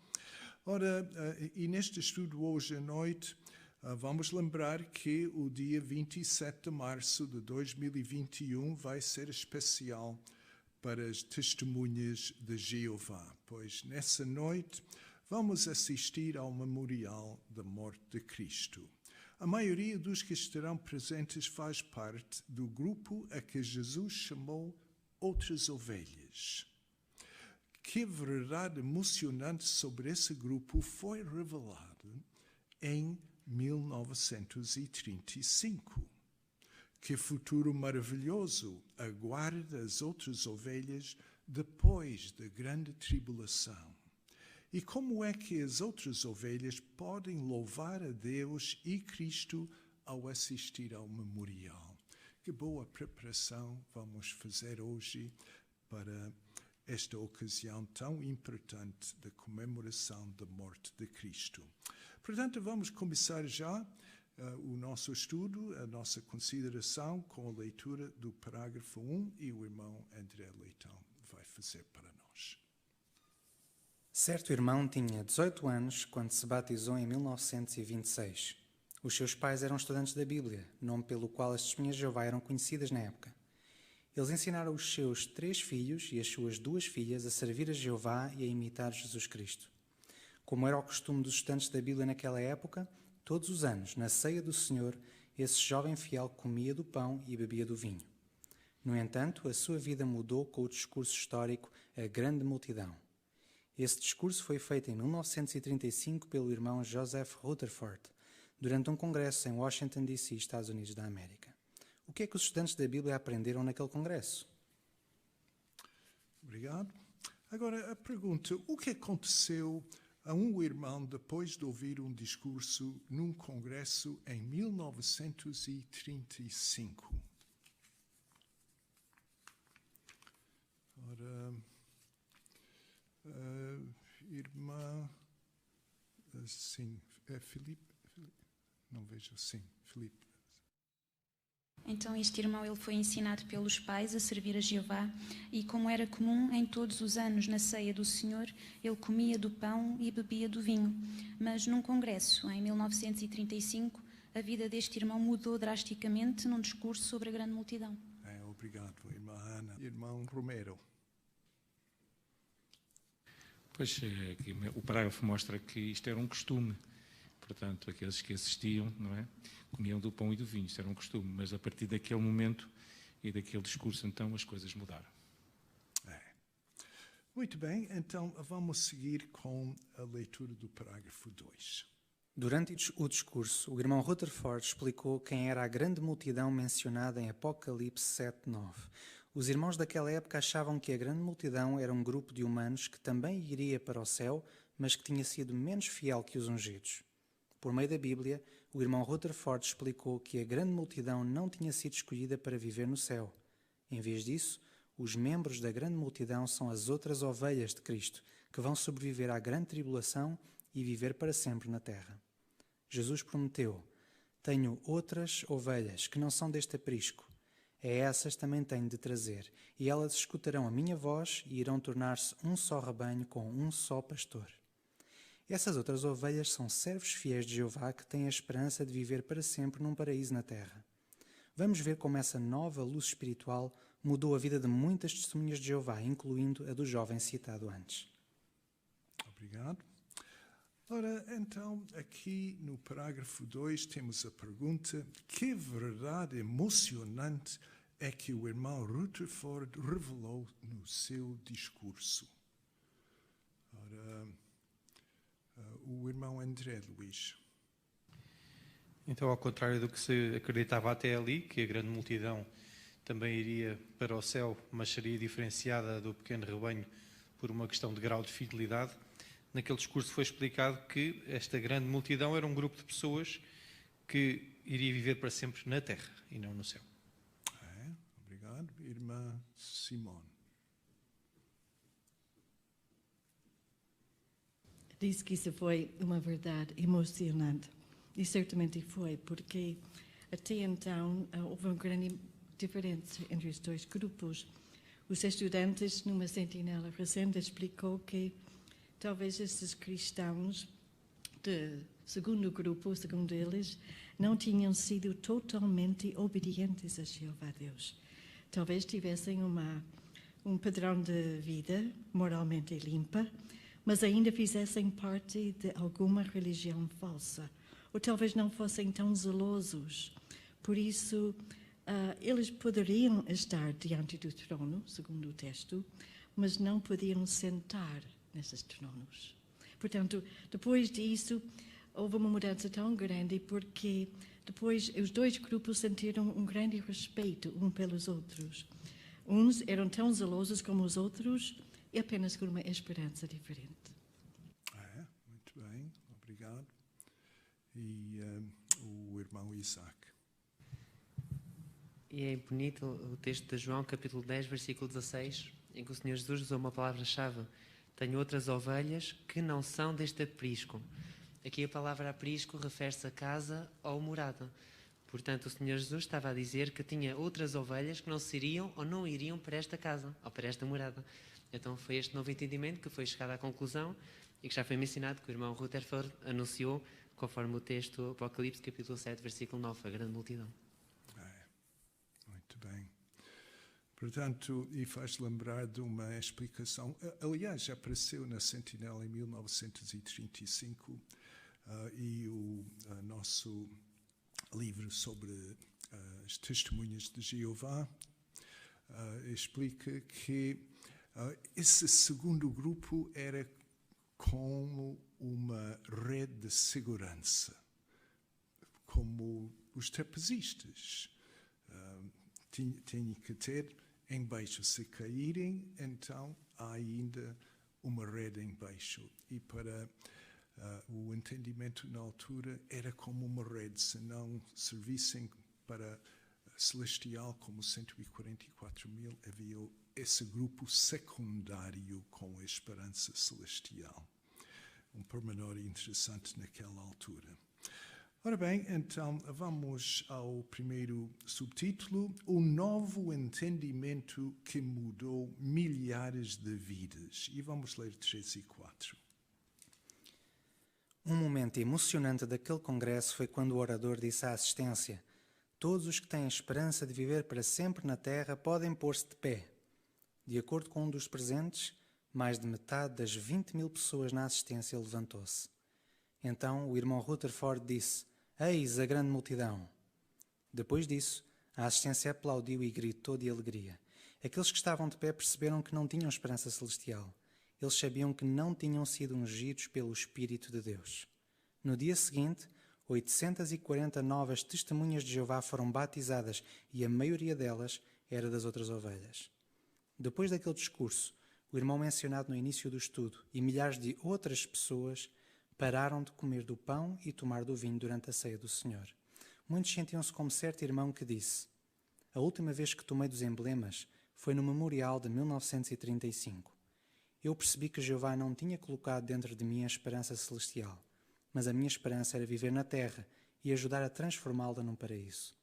Ora, e neste estudo hoje à noite Vamos lembrar que o dia 27 de março de 2021 vai ser especial para as testemunhas de Jeová, pois nessa noite vamos assistir ao memorial da morte de Cristo. A maioria dos que estarão presentes faz parte do grupo a que Jesus chamou outras ovelhas. Que verdade emocionante sobre esse grupo foi revelado em 1935. Que futuro maravilhoso aguarda as outras ovelhas depois da grande tribulação. E como é que as outras ovelhas podem louvar a Deus e Cristo ao assistir ao memorial? Que boa preparação vamos fazer hoje para esta ocasião tão importante da comemoração da morte de Cristo. Portanto, vamos começar já o nosso estudo, a nossa consideração com a leitura do parágrafo 1 e o irmão André Leitão vai fazer para nós. Certo irmão tinha 18 anos quando se batizou em 1926. Os seus pais eram estudantes da Bíblia, nome pelo qual as testemunhas de Jeová eram conhecidas na época. Eles ensinaram os seus 3 filhos e as suas 2 filhas a servir a Jeová e a imitar Jesus Cristo. Como era o costume dos estudantes da Bíblia naquela época, todos os anos, na ceia do Senhor, esse jovem fiel comia do pão e bebia do vinho. No entanto, a sua vida mudou com o discurso histórico A Grande Multidão. Esse discurso foi feito em 1935 pelo irmão Joseph Rutherford, durante um congresso em Washington, D.C., Estados Unidos da América. O que é que os estudantes da Bíblia aprenderam naquele congresso? Obrigado. Agora, a pergunta, o que aconteceu a um irmão depois de ouvir um discurso num congresso em 1935? Ora, irmã, sim, Filipe, não vejo, sim, Filipe. Então este irmão ele foi ensinado pelos pais a servir a Jeová e, como era comum em todos os anos na ceia do Senhor, ele comia do pão e bebia do vinho. Mas num congresso, em 1935, a vida deste irmão mudou drasticamente num discurso sobre a grande multidão. Obrigado, irmã Ana. Irmão Romero. Pois, aqui, o parágrafo mostra que isto era um costume. Portanto, aqueles que assistiam, não é, comiam do pão e do vinho, isto era um costume. Mas a partir daquele momento e daquele discurso, então, as coisas mudaram. Muito bem, então vamos seguir com a leitura do parágrafo 2. Durante o discurso, o irmão Rutherford explicou quem era a grande multidão mencionada em Apocalipse 7:9. Os irmãos daquela época achavam que a grande multidão era um grupo de humanos que também iria para o céu, mas que tinha sido menos fiel que os ungidos. Por meio da Bíblia, o irmão Rutherford explicou que a grande multidão não tinha sido escolhida para viver no céu. Em vez disso, os membros da grande multidão são as outras ovelhas de Cristo, que vão sobreviver à grande tribulação e viver para sempre na terra. Jesus prometeu: tenho outras ovelhas que não são deste aprisco. A essas também tenho de trazer, e elas escutarão a minha voz e irão tornar-se um só rebanho com um só pastor. Essas outras ovelhas são servos fiéis de Jeová que têm a esperança de viver para sempre num paraíso na terra. Vamos ver como essa nova luz espiritual mudou a vida de muitas testemunhas de Jeová, incluindo a do jovem citado antes. Obrigado. Ora, então, aqui no parágrafo 2 temos a pergunta: que verdade emocionante é que o irmão Rutherford revelou no seu discurso? Ora, o irmão André Luís. Então, ao contrário do que se acreditava até ali, que a grande multidão também iria para o céu, mas seria diferenciada do pequeno rebanho por uma questão de grau de fidelidade, naquele discurso foi explicado que esta grande multidão era um grupo de pessoas que iria viver para sempre na terra e não no céu. Obrigado. Irmã Simone. Disse que isso foi uma verdade emocionante. E certamente foi, porque até então houve uma grande diferença entre os dois grupos. Os estudantes, numa sentinela recente, explicou que talvez esses cristãos de segundo grupo, segundo eles, não tinham sido totalmente obedientes a Jeová Deus. Talvez tivessem um padrão de vida moralmente limpa, mas ainda fizessem parte de alguma religião falsa. Ou talvez não fossem tão zelosos. Por isso, eles poderiam estar diante do trono, segundo o texto, mas não podiam sentar nesses tronos. Portanto, depois disso, houve uma mudança tão grande porque depois os dois grupos sentiram um grande respeito um pelos outros. Uns eram tão zelosos como os outros e apenas com uma esperança diferente. Muito bem, obrigado. E o irmão Isaac. E é bonito o texto de João, capítulo 10, versículo 16, em que o Senhor Jesus usou uma palavra-chave. Tenho outras ovelhas que não são deste aprisco. Aqui a palavra aprisco refere-se a casa ou morada. Portanto, o Senhor Jesus estava a dizer que tinha outras ovelhas que não seriam ou não iriam para esta casa ou para esta morada. Então foi este novo entendimento que foi chegado à conclusão e que já foi mencionado, que o irmão Rutherford anunciou, conforme o texto Apocalipse, capítulo 7, versículo 9, a grande multidão. Muito bem. Portanto, e faz lembrar de uma explicação, aliás, já apareceu na Sentinela em 1935, e o nosso livro sobre as testemunhas de Jeová explica que esse segundo grupo era como uma rede de segurança, como os trapezistas. Tinha que ter em baixo. Se caírem, então há ainda uma rede em baixo. E para o entendimento na altura era como uma rede. Se não servissem para celestial como 144.000, havia esse grupo secundário com a esperança celestial. Um pormenor interessante naquela altura. Ora bem, então vamos ao primeiro subtítulo, o novo entendimento que mudou milhares de vidas. E vamos ler 3 e 4. Um momento emocionante daquele congresso foi quando o orador disse à assistência: todos os que têm a esperança de viver para sempre na Terra podem pôr-se de pé. De acordo com um dos presentes, mais de metade das 20.000 pessoas na assistência levantou-se. Então o irmão Rutherford disse: eis a grande multidão. Depois disso, a assistência aplaudiu e gritou de alegria. Aqueles que estavam de pé perceberam que não tinham esperança celestial. Eles sabiam que não tinham sido ungidos pelo Espírito de Deus. No dia seguinte, 840 novas testemunhas de Jeová foram batizadas e a maioria delas era das outras ovelhas. Depois daquele discurso, o irmão mencionado no início do estudo e milhares de outras pessoas pararam de comer do pão e tomar do vinho durante a ceia do Senhor. Muitos sentiam-se como certo irmão que disse: a última vez que tomei dos emblemas foi no memorial de 1935. Eu percebi que Jeová não tinha colocado dentro de mim a esperança celestial, mas a minha esperança era viver na terra e ajudar a transformá-la num paraíso.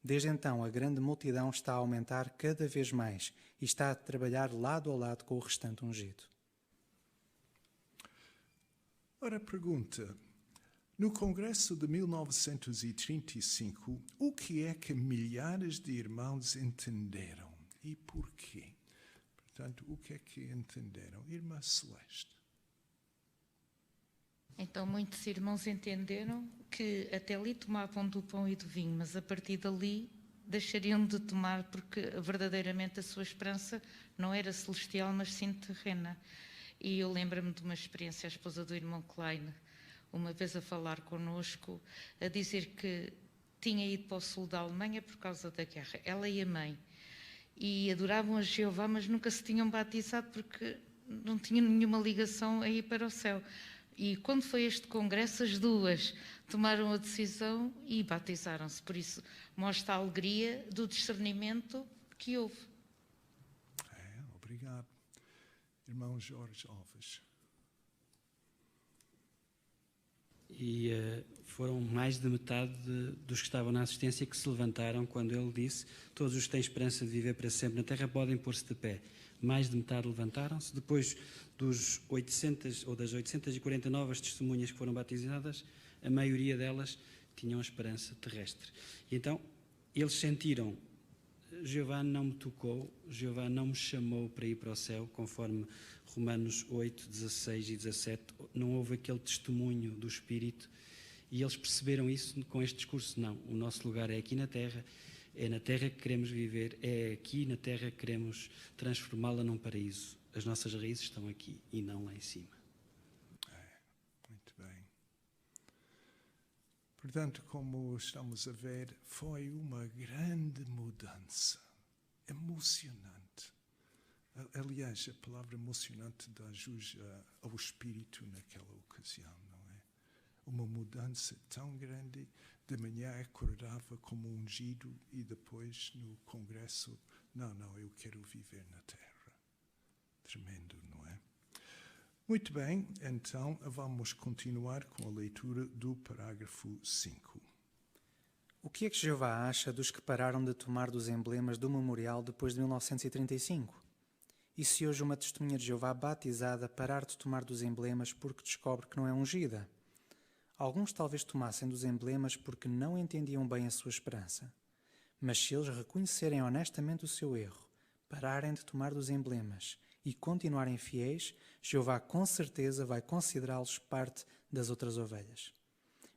Desde então, a grande multidão está a aumentar cada vez mais e está a trabalhar lado a lado com o restante ungido. Ora, pergunta, no Congresso de 1935, o que é que milhares de irmãos entenderam e porquê? Portanto, o que é que entenderam? Irmã Celeste. Então, muitos irmãos entenderam que até ali tomavam do pão e do vinho, mas a partir dali deixariam de tomar porque verdadeiramente a sua esperança não era celestial, mas sim terrena. E eu lembro-me de uma experiência, a esposa do irmão Klein, uma vez a falar connosco, a dizer que tinha ido para o sul da Alemanha por causa da guerra, ela e a mãe, e adoravam a Jeová, mas nunca se tinham batizado porque não tinham nenhuma ligação a ir para o céu. E quando foi este congresso, as duas tomaram a decisão e batizaram-se. Por isso, mostra a alegria do discernimento que houve. Obrigado. Irmão Jorge Alves. E foram mais de metade dos que estavam na assistência que se levantaram quando ele disse: todos os que têm esperança de viver para sempre na terra podem pôr-se de pé. Mais de metade levantaram-se. Depois das 840 novas testemunhas que foram batizadas, a maioria delas tinham esperança terrestre. E então eles sentiram: Jeová não me tocou, Jeová não me chamou para ir para o céu, conforme Romanos 8, 16 e 17, não houve aquele testemunho do Espírito, e eles perceberam isso com este discurso. Não, o nosso lugar é aqui na terra, é na terra que queremos viver, é aqui na terra que queremos transformá-la num paraíso. As nossas raízes estão aqui e não lá em cima. Muito bem. Portanto, como estamos a ver, foi uma grande mudança, emocionante. Aliás, a palavra emocionante dá jus ao espírito naquela ocasião, não é? Uma mudança tão grande. De manhã acordava como ungido e depois no congresso, não, eu quero viver na terra. Tremendo, não é? Muito bem, então vamos continuar com a leitura do parágrafo 5. O que é que Jeová acha dos que pararam de tomar dos emblemas do memorial depois de 1935? E se hoje uma testemunha de Jeová batizada parar de tomar dos emblemas porque descobre que não é ungida? Alguns talvez tomassem dos emblemas porque não entendiam bem a sua esperança. Mas se eles reconhecerem honestamente o seu erro, pararem de tomar dos emblemas e continuarem fiéis, Jeová com certeza vai considerá-los parte das outras ovelhas.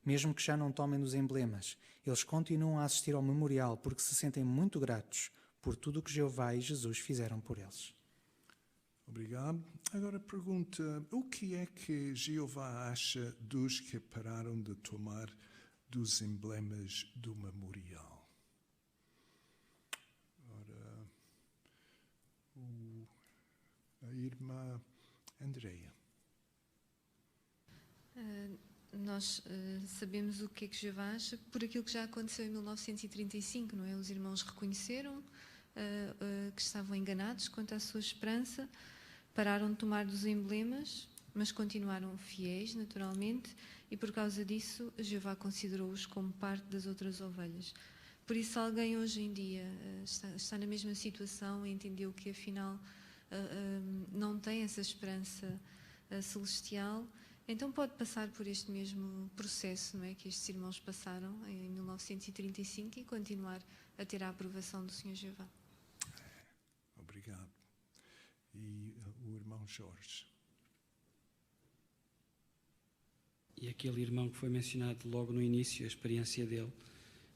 Mesmo que já não tomem dos emblemas, eles continuam a assistir ao memorial porque se sentem muito gratos por tudo o que Jeová e Jesus fizeram por eles. Obrigado. Agora pergunta: o que é que Jeová acha dos que pararam de tomar dos emblemas do memorial? Ora, a irmã Andreia. Nós sabemos o que é que Jeová acha por aquilo que já aconteceu em 1935, não é? Os irmãos reconheceram que estavam enganados quanto à sua esperança, pararam de tomar dos emblemas, mas continuaram fiéis, naturalmente, e por causa disso Jeová considerou-os como parte das outras ovelhas. Por isso, alguém hoje em dia está na mesma situação e entendeu que afinal não tem essa esperança celestial, então pode passar por este mesmo processo, não é, que estes irmãos passaram em 1935 e continuar a ter a aprovação do Senhor Jeová. Obrigado. E o irmão Jorge. E aquele irmão que foi mencionado logo no início, a experiência dele,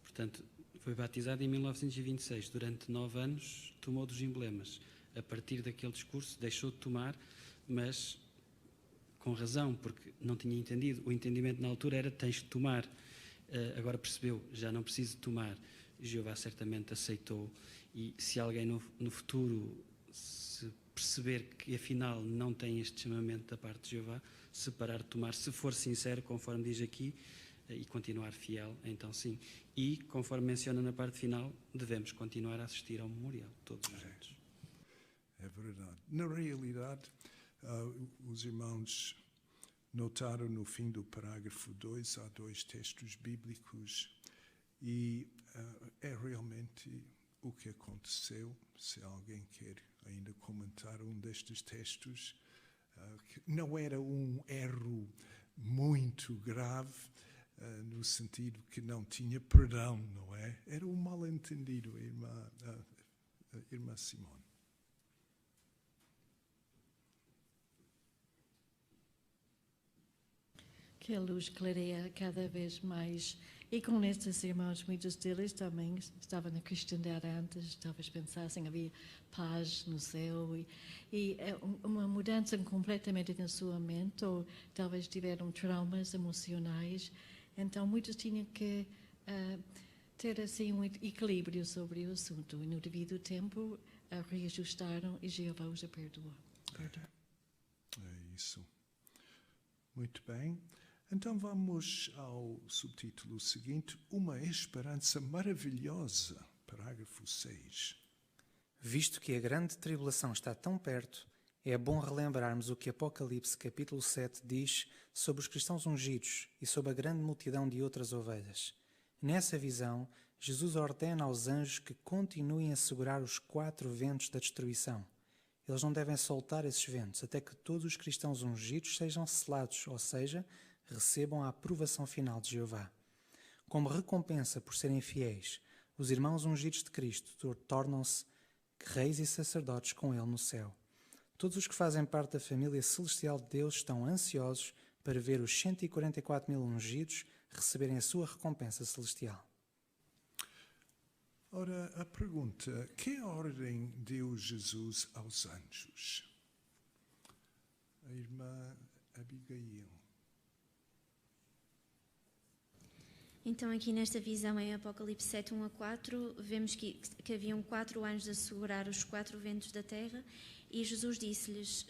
portanto, foi batizado em 1926, durante 9 anos tomou dos emblemas. A partir daquele discurso deixou de tomar, mas com razão, porque não tinha entendido. O entendimento na altura era: tens de tomar. Agora percebeu, já não preciso de tomar. Jeová certamente aceitou, e se alguém no futuro se perceber que afinal não tem este chamamento da parte de Jeová, se parar de tomar, se for sincero, conforme diz aqui, e continuar fiel, então sim. E, conforme menciona na parte final, devemos continuar a assistir ao memorial, todos os anos. É verdade. Na realidade, os irmãos notaram no fim do parágrafo 2, há 2 textos bíblicos, e é realmente o que aconteceu. Se alguém quer ainda comentar um destes textos, que não era um erro muito grave, no sentido que não tinha perdão, não é? Era um mal-entendido, irmã Simone. Que a luz clareia cada vez mais. E com estes irmãos, muitos deles também estavam na cristandade antes, talvez pensassem havia paz no céu, e uma mudança completamente na sua mente, ou talvez tiveram traumas emocionais. Então, muitos tinham que ter assim um equilíbrio sobre o assunto, e no devido tempo reajustaram e Jeová os perdoou. É isso. Muito bem. Então vamos ao subtítulo seguinte: Uma esperança maravilhosa, parágrafo 6. Visto que a grande tribulação está tão perto, é bom relembrarmos o que Apocalipse capítulo 7 diz sobre os cristãos ungidos e sobre a grande multidão de outras ovelhas. Nessa visão, Jesus ordena aos anjos que continuem a segurar os 4 ventos da destruição. Eles não devem soltar esses ventos até que todos os cristãos ungidos sejam selados, ou seja, recebam a aprovação final de Jeová. Como recompensa por serem fiéis, os irmãos ungidos de Cristo tornam-se reis e sacerdotes com Ele no céu. Todos os que fazem parte da família celestial de Deus estão ansiosos para ver os 144.000 ungidos receberem a sua recompensa celestial. Ora, a pergunta: que ordem deu Jesus aos anjos? A irmã Abigail. Então, aqui nesta visão, em Apocalipse 7, 1 a 4, vemos que haviam 4 anjos a segurar os 4 ventos da terra, e Jesus disse-lhes: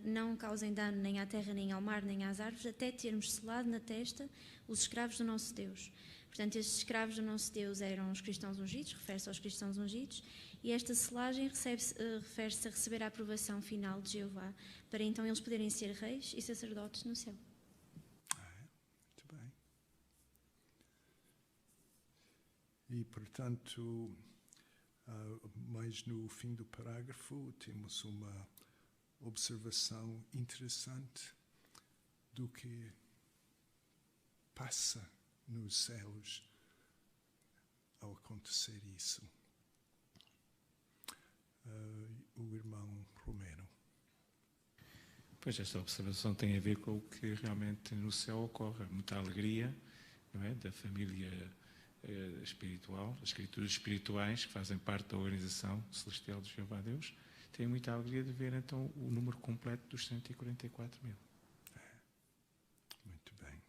não causem dano nem à terra, nem ao mar, nem às árvores, até termos selado na testa os escravos do nosso Deus. Portanto, estes escravos do nosso Deus eram os cristãos ungidos, refere-se aos cristãos ungidos, e esta selagem refere-se a receber a aprovação final de Jeová, para então eles poderem ser reis e sacerdotes no céu. Muito bem. E, portanto, mais no fim do parágrafo, temos uma observação interessante do que passa nos céus ao acontecer isso. O irmão Romero. Pois esta observação tem a ver com o que realmente no céu ocorre. Muita alegria, não é? Da família espiritual, as escrituras espirituais que fazem parte da organização celestial de Jeová Deus, têm muita alegria de ver então o número completo dos 144.000. Muito bem.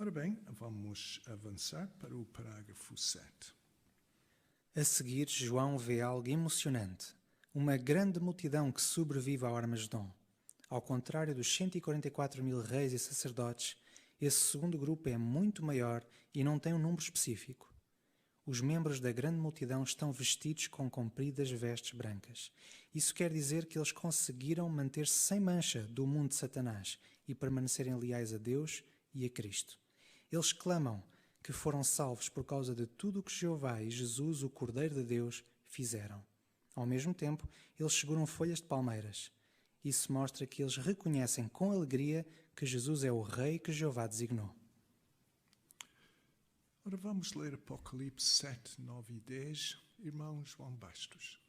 Ora bem, vamos avançar para o parágrafo 7. A seguir, João vê algo emocionante. Uma grande multidão que sobrevive ao Armagedom. Ao contrário dos 144.000 reis e sacerdotes, esse segundo grupo é muito maior e não tem um número específico. Os membros da grande multidão estão vestidos com compridas vestes brancas. Isso quer dizer que eles conseguiram manter-se sem mancha do mundo de Satanás e permanecerem leais a Deus e a Cristo. Eles clamam que foram salvos por causa de tudo o que Jeová e Jesus, o Cordeiro de Deus, fizeram. Ao mesmo tempo, eles seguram folhas de palmeiras. Isso mostra que eles reconhecem com alegria que Jesus é o Rei que Jeová designou. Ora, vamos ler Apocalipse 7, 9 e 10. Irmão João Bastos.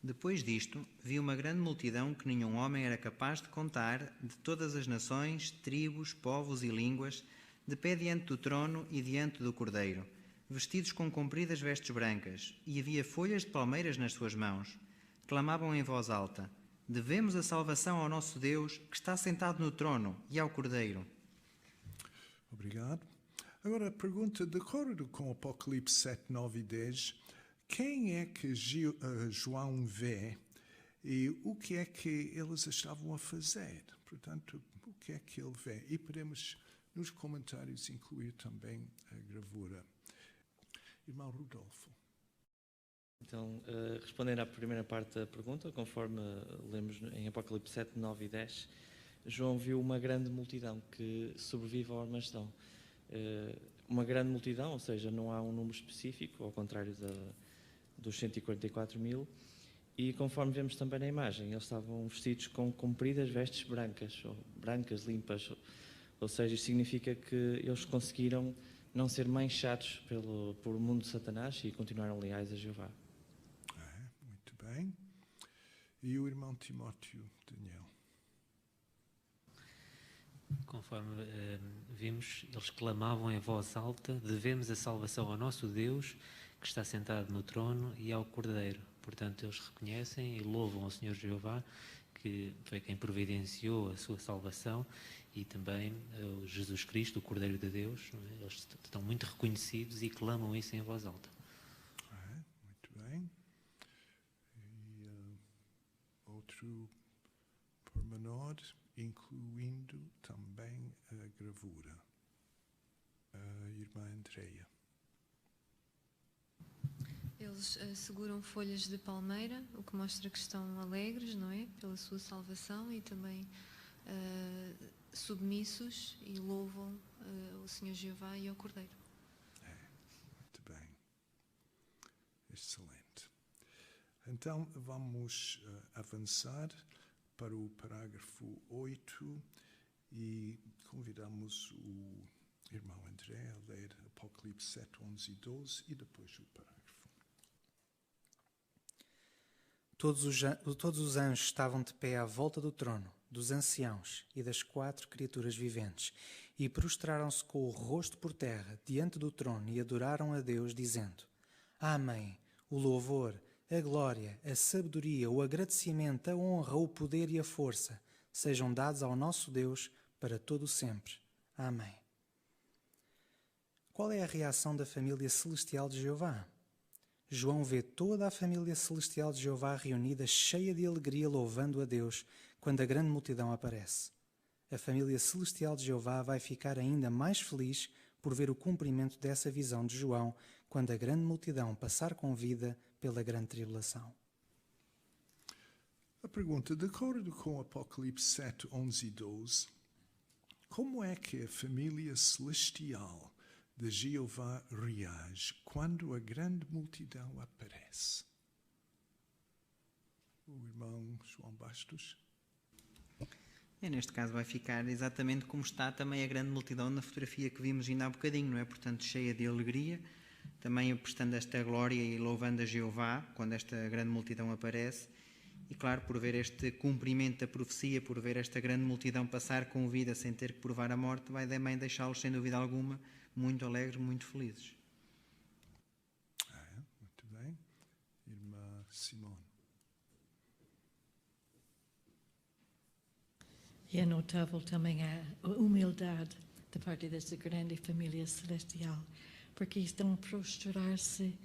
Depois disto, vi uma grande multidão que nenhum homem era capaz de contar, de todas as nações, tribos, povos e línguas, de pé diante do trono e diante do Cordeiro, vestidos com compridas vestes brancas, e havia folhas de palmeiras nas suas mãos. Clamavam em voz alta: devemos a salvação ao nosso Deus, que está sentado no trono, e ao Cordeiro. Obrigado. Agora a pergunta: de acordo com Apocalipse 7, 9 e 10, quem é que João vê e o que é que eles estavam a fazer? Portanto, o que é que ele vê? E podemos, nos comentários, incluir também a gravura. Irmão Rodolfo. Então, respondendo à primeira parte da pergunta, conforme lemos em Apocalipse 7, 9 e 10, João viu uma grande multidão que sobrevive ao Armagedom. Uma grande multidão, ou seja, não há um número específico, ao contrário dos 144.000, e conforme vemos também na imagem, eles estavam vestidos com compridas vestes brancas, ou brancas, limpas, ou seja, isso significa que eles conseguiram não ser manchados por mundo de Satanás e continuaram leais a Jeová. Muito bem. E o irmão Timóteo Daniel. Conforme vimos, eles clamavam em voz alta: devemos a salvação ao nosso Deus, que está sentado no trono, e ao Cordeiro. Portanto, eles reconhecem e louvam ao Senhor Jeová, que foi quem providenciou a sua salvação, e também Jesus Cristo, o Cordeiro de Deus. Eles estão muito reconhecidos e clamam isso em voz alta. Muito bem. E outro pormenor, incluindo também a gravura. A irmã Andreia. Eles eles seguram folhas de palmeira, o que mostra que estão alegres, não é? Pela sua salvação, e também submissos e louvam o Senhor Jeová e ao Cordeiro. Muito bem. Excelente. Então, vamos avançar para o parágrafo 8 e convidamos o irmão André a ler Apocalipse 7, 11 e 12 e depois o parágrafo. Todos os anjos estavam de pé à volta do trono, dos anciãos e das 4 criaturas viventes, e prostraram-se com o rosto por terra diante do trono e adoraram a Deus, dizendo: Amém. O louvor, a glória, a sabedoria, o agradecimento, a honra, o poder e a força sejam dados ao nosso Deus para todo o sempre. Amém. Qual é a reação da família celestial de Jeová? João vê toda a família celestial de Jeová reunida, cheia de alegria, louvando a Deus, quando a grande multidão aparece. A família celestial de Jeová vai ficar ainda mais feliz por ver o cumprimento dessa visão de João, quando a grande multidão passar com vida pela grande tribulação. A pergunta, de acordo com Apocalipse 7, 11 e 12, como é que a família celestial de Jeová reage quando a grande multidão aparece? O irmão João Bastos. Neste caso vai ficar exatamente como está também a grande multidão na fotografia que vimos ainda há bocadinho, não é? Portanto, cheia de alegria, também prestando esta glória e louvando a Jeová quando esta grande multidão aparece. E claro, por ver este cumprimento da profecia, por ver esta grande multidão passar com vida sem ter que provar a morte, vai também deixá-los, sem dúvida alguma, muito alegres, muito felizes. Muito bem. Irmã Simone. E é notável também a humildade da parte dessa grande família celestial, porque estão a prostrar-se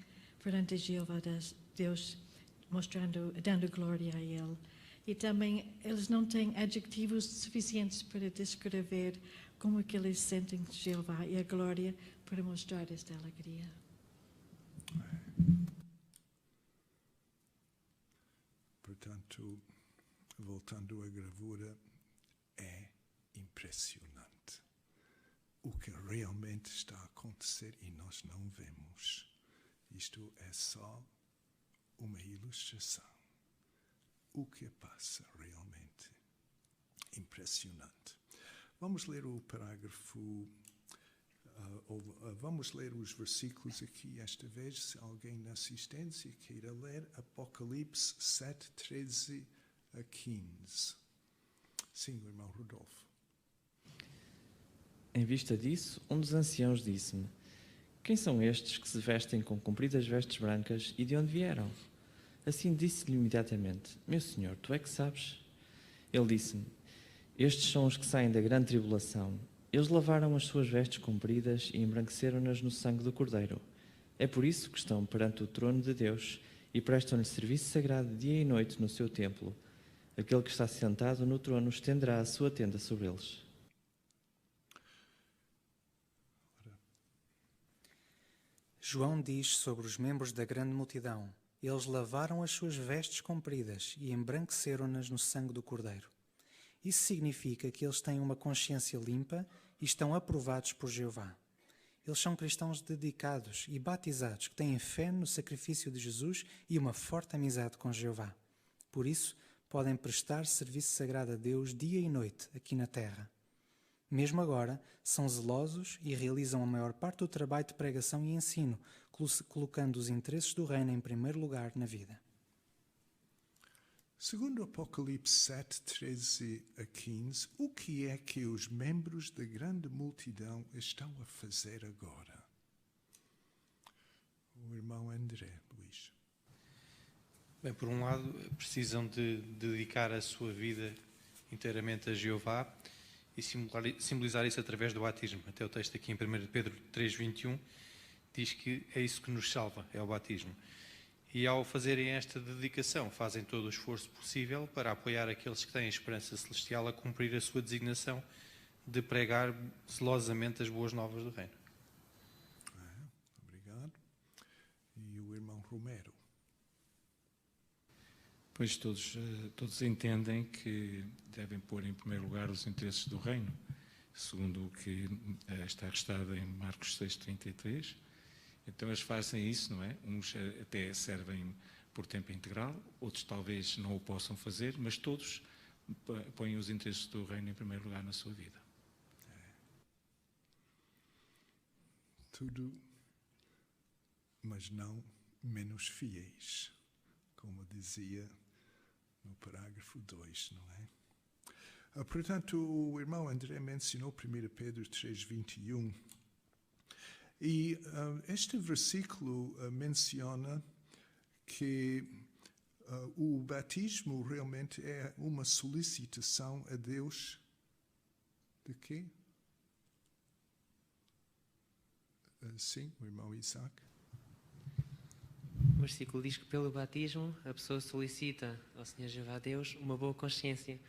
perante Jeová Deus, dando glória a Ele. E também eles não têm adjetivos suficientes para descrever como é que eles sentem Jeová e a glória para mostrar esta alegria. Portanto, voltando à gravura, é impressionante o que realmente está a acontecer e nós não vemos. Isto é só uma ilustração. O que passa realmente impressionante. Vamos ler o parágrafo, vamos ler os versículos aqui esta vez, se alguém na assistência queira ler Apocalipse 7, 13 a 15. Sim, o irmão Rodolfo. Em vista disso, um dos anciãos disse-me: Quem são estes que se vestem com compridas vestes brancas e de onde vieram? Assim disse-lhe imediatamente: Meu senhor, tu é que sabes? Ele disse-me: Estes são os que saem da grande tribulação. Eles lavaram as suas vestes compridas e embranqueceram-nas no sangue do Cordeiro. É por isso que estão perante o trono de Deus e prestam-lhe serviço sagrado dia e noite no seu templo. Aquele que está sentado no trono estenderá a sua tenda sobre eles. João diz sobre os membros da grande multidão: Eles lavaram as suas vestes compridas e embranqueceram-nas no sangue do Cordeiro. Isso significa que eles têm uma consciência limpa e estão aprovados por Jeová. Eles são cristãos dedicados e batizados que têm fé no sacrifício de Jesus e uma forte amizade com Jeová. Por isso, podem prestar serviço sagrado a Deus dia e noite aqui na terra. Mesmo agora, são zelosos e realizam a maior parte do trabalho de pregação e ensino, colocando os interesses do reino em primeiro lugar na vida. Segundo Apocalipse 7, 13 a 15, o que é que os membros da grande multidão estão a fazer agora? O irmão André, Luís. Bem, por um lado, precisam de dedicar a sua vida inteiramente a Jeová e simbolizar isso através do batismo. Até o texto aqui em 1 Pedro 3:21 diz que é isso que nos salva, é o batismo. E ao fazerem esta dedicação, fazem todo o esforço possível para apoiar aqueles que têm esperança celestial a cumprir a sua designação de pregar zelosamente as boas novas do reino. Obrigado. E o irmão Romero. Pois todos entendem que devem pôr em primeiro lugar os interesses do reino, segundo o que está registado em Marcos 6,33. Então eles fazem isso, não é? Uns até servem por tempo integral, outros talvez não o possam fazer, mas todos põem os interesses do reino em primeiro lugar na sua vida. Tudo, mas não menos fiéis, como dizia no parágrafo 2, não é? Portanto, o irmão André mencionou 1 Pedro 3,21, e este versículo menciona que o batismo realmente é uma solicitação a Deus de quê? Sim, o irmão Isaac. O versículo diz que pelo batismo a pessoa solicita ao Senhor Jeová Deus uma boa consciência.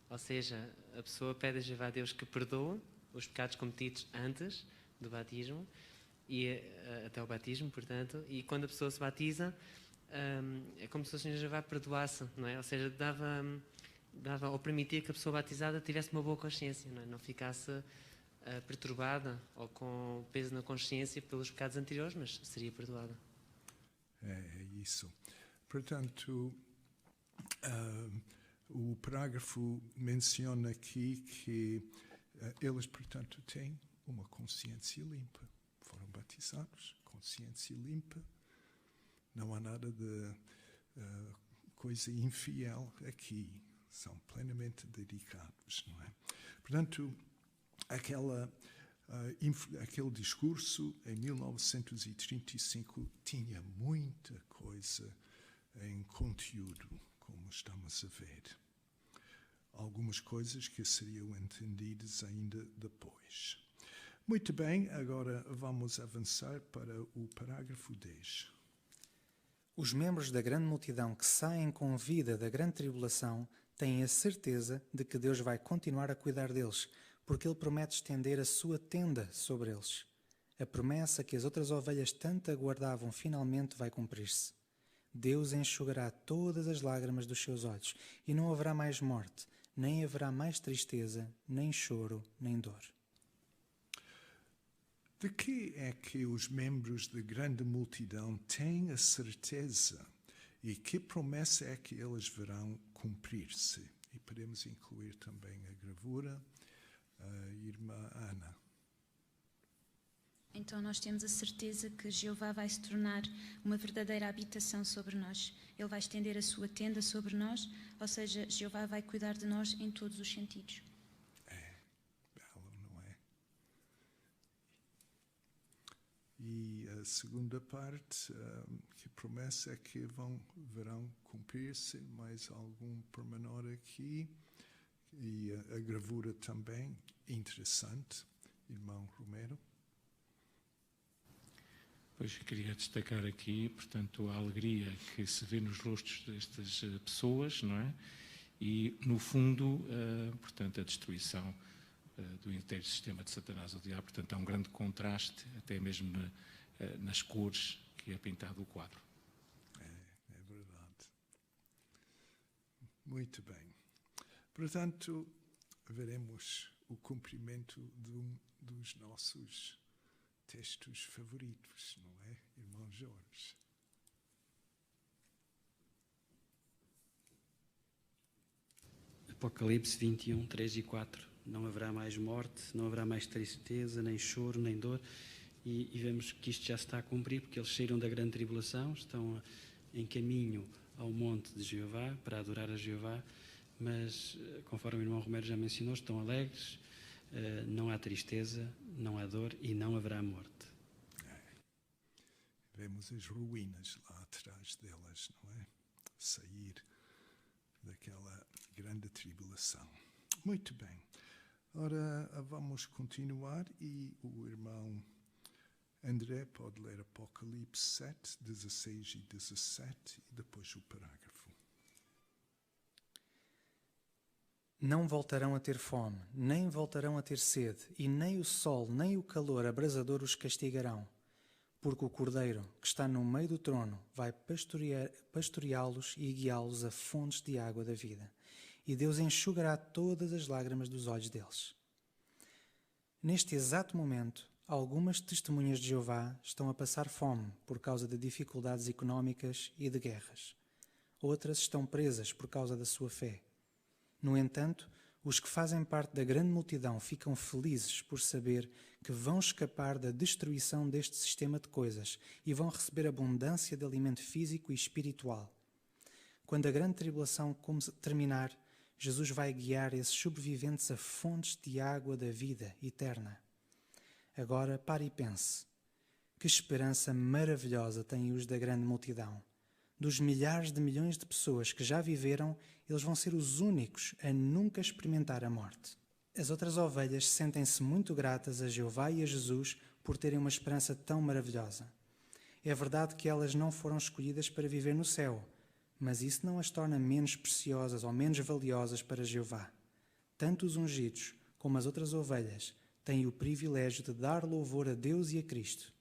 Ou seja, a pessoa pede a Jeová Deus que perdoe os pecados cometidos antes do batismo, e até o batismo, portanto, e quando a pessoa se batiza, é como se o Senhor Jeová perdoasse, não é? Ou seja, dava ou permitia que a pessoa batizada tivesse uma boa consciência, não é? Não ficasse perturbada ou com peso na consciência pelos pecados anteriores, mas seria perdoada. É isso. Portanto, o parágrafo menciona aqui que eles, portanto, têm uma consciência limpa. Foram batizados, consciência limpa. Não há nada de coisa infiel aqui. São plenamente dedicados, não é? Portanto, aquele discurso em 1935 tinha muita coisa em conteúdo, como estamos a ver. Algumas coisas que seriam entendidas ainda depois. Muito bem, agora vamos avançar para o parágrafo 10. Os membros da grande multidão que saem com vida da grande tribulação têm a certeza de que Deus vai continuar a cuidar deles, porque Ele promete estender a sua tenda sobre eles. A promessa que as outras ovelhas tanto aguardavam finalmente vai cumprir-se. Deus enxugará todas as lágrimas dos seus olhos, e não haverá mais morte, nem haverá mais tristeza, nem choro, nem dor. De que é que os membros da grande multidão têm a certeza, e que promessa é que eles verão cumprir-se? E podemos incluir também a gravura, a irmã Ana. Então nós temos a certeza que Jeová vai se tornar uma verdadeira habitação sobre nós. Ele vai estender a sua tenda sobre nós, ou seja, Jeová vai cuidar de nós em todos os sentidos. Belo, não é? E a segunda parte, que promessa é que verão cumprir-se, mais algum pormenor aqui. E a gravura também, interessante, irmão Romero. Pois queria destacar aqui, portanto, a alegria que se vê nos rostos destas pessoas, não é? E, no fundo, portanto, a destruição do inteiro sistema de Satanás, o diabo. Portanto, há um grande contraste, até mesmo nas cores que é pintado o quadro. É verdade. Muito bem. Portanto, veremos o cumprimento de um dos nossos textos favoritos, não é, irmão Jorge? Apocalipse 21, 3 e 4. Não haverá mais morte, não haverá mais tristeza, nem choro, nem dor. E vemos que isto já se está a cumprir, porque eles saíram da grande tribulação, estão em caminho ao monte de Jeová, para adorar a Jeová, mas, conforme o irmão Romero já mencionou, estão alegres, não há tristeza, não há dor e não haverá morte. Vemos as ruínas lá atrás delas, não é? Sair daquela grande tribulação. Muito bem. Ora, vamos continuar e o irmão André pode ler Apocalipse 7, 16 e 17 e depois o parágrafo. Não voltarão a ter fome, nem voltarão a ter sede, e nem o sol, nem o calor abrasador os castigarão. porque o Cordeiro, que está no meio do trono, vai pastoreá-los e guiá-los a fontes de água da vida. E Deus enxugará todas as lágrimas dos olhos deles. Neste exato momento, algumas testemunhas de Jeová estão a passar fome por causa de dificuldades económicas e de guerras. Outras estão presas por causa da sua fé. No entanto, os que fazem parte da grande multidão ficam felizes por saber que vão escapar da destruição deste sistema de coisas e vão receber abundância de alimento físico e espiritual. Quando a grande tribulação terminar, Jesus vai guiar esses sobreviventes a fontes de água da vida eterna. Agora pare e pense. Que esperança maravilhosa têm os da grande multidão. Dos milhares de milhões de pessoas que já viveram, eles vão ser os únicos a nunca experimentar a morte. As outras ovelhas sentem-se muito gratas a Jeová e a Jesus por terem uma esperança tão maravilhosa. É verdade que elas não foram escolhidas para viver no céu, mas isso não as torna menos preciosas ou menos valiosas para Jeová. Tanto os ungidos como as outras ovelhas têm o privilégio de dar louvor a Deus e a Cristo.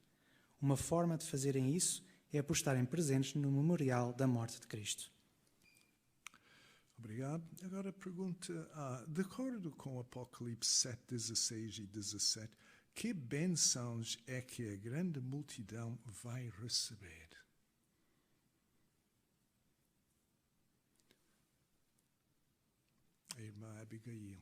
Uma forma de fazerem isso é por estarem presentes no memorial da morte de Cristo. Obrigado. Agora a pergunta, de acordo com Apocalipse 7, 16 e 17, que bênçãos é que a grande multidão vai receber? A irmã Abigail.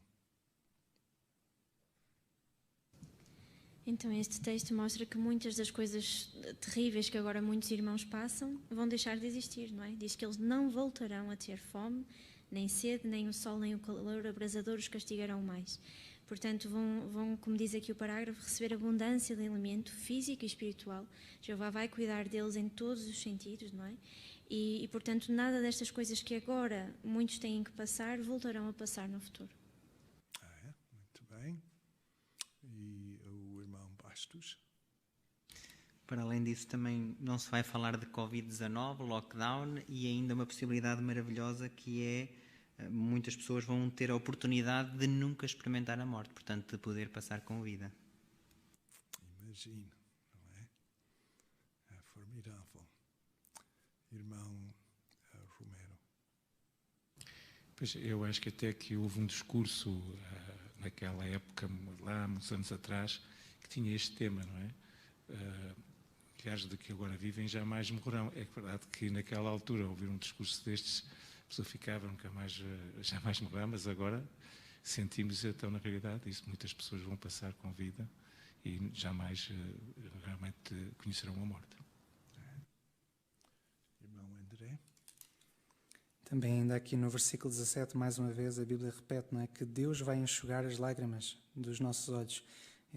Então, este texto mostra que muitas das coisas terríveis que agora muitos irmãos passam vão deixar de existir, não é? Diz que eles não voltarão a ter fome, nem sede, nem o sol, nem o calor abrasador os castigarão mais. Portanto, vão, como diz aqui o parágrafo, receber abundância de alimento físico e espiritual. Jeová vai cuidar deles em todos os sentidos, não é? E, portanto, nada destas coisas que agora muitos têm que passar voltarão a passar no futuro. Muito bem. E o irmão Bastos? Para além disso, também não se vai falar de Covid-19, lockdown e ainda uma possibilidade maravilhosa que é muitas pessoas vão ter a oportunidade de nunca experimentar a morte, portanto, de poder passar com vida. Imagino, não é? É formidável. Irmão Romero. Pois, eu acho que até que houve um discurso naquela época, lá uns anos atrás, que tinha este tema, não é? Que as de que agora vivem jamais morrerão. É verdade que naquela altura, ouvir um discurso destes, a pessoa ficava jamais morrerá, mas agora sentimos então na realidade isso. Muitas pessoas vão passar com vida e jamais realmente conhecerão a morte. Irmão André? Também ainda aqui no versículo 17, mais uma vez, a Bíblia repete, não é, que Deus vai enxugar as lágrimas dos nossos olhos.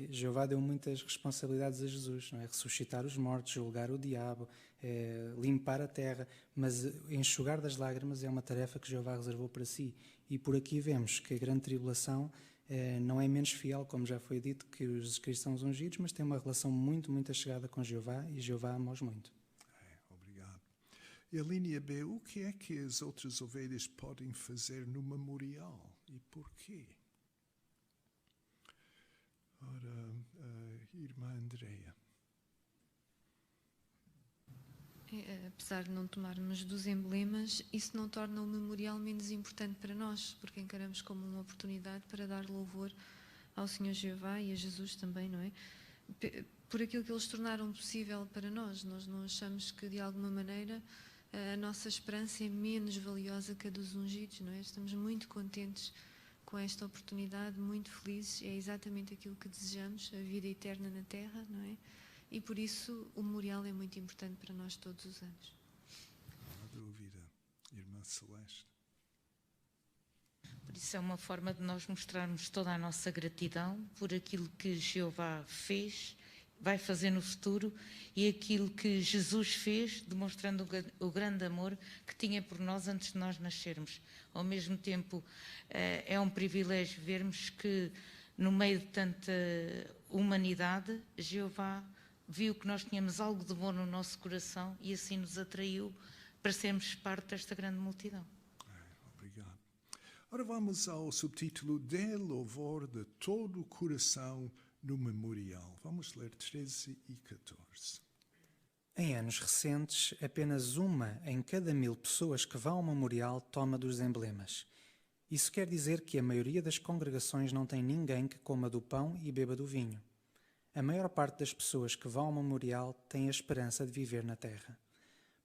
Jeová deu muitas responsabilidades a Jesus, não é? Ressuscitar os mortos, julgar o diabo, limpar a terra, mas enxugar das lágrimas é uma tarefa que Jeová reservou para si. E por aqui vemos que a grande tribulação não é menos fiel, como já foi dito, que os cristãos ungidos, mas tem uma relação muito, muito chegada com Jeová e Jeová ama-os muito. Obrigado. E a linha B, o que é que as outras ovelhas podem fazer no memorial e porquê? Ora, irmã Andreia. Apesar de não tomarmos dos emblemas, isso não torna o memorial menos importante para nós, porque encaramos como uma oportunidade para dar louvor ao Senhor Jeová e a Jesus também, não é? Por aquilo que eles tornaram possível para nós. Nós não achamos que, de alguma maneira, a nossa esperança é menos valiosa que a dos ungidos, não é? Estamos muito contentes com esta oportunidade, muito felizes. É exatamente aquilo que desejamos, a vida eterna na Terra, não é? E por isso o memorial é muito importante para nós todos os anos. Não há dúvida. Irmã Celeste. Por isso é uma forma de nós mostrarmos toda a nossa gratidão por aquilo que Jeová fez, vai fazer no futuro e aquilo que Jesus fez, demonstrando o grande amor que tinha por nós antes de nós nascermos. Ao mesmo tempo, é um privilégio vermos que no meio de tanta humanidade, Jeová viu que nós tínhamos algo de bom no nosso coração e assim nos atraiu para sermos parte desta grande multidão. Obrigado. Ora vamos ao subtítulo Dê louvor de todo o coração no memorial. Vamos ler 13 e 14. Em anos recentes, apenas 1 em cada 1000 pessoas que vão ao memorial toma dos emblemas. Isso quer dizer que a maioria das congregações não tem ninguém que coma do pão e beba do vinho. A maior parte das pessoas que vão ao memorial tem a esperança de viver na terra.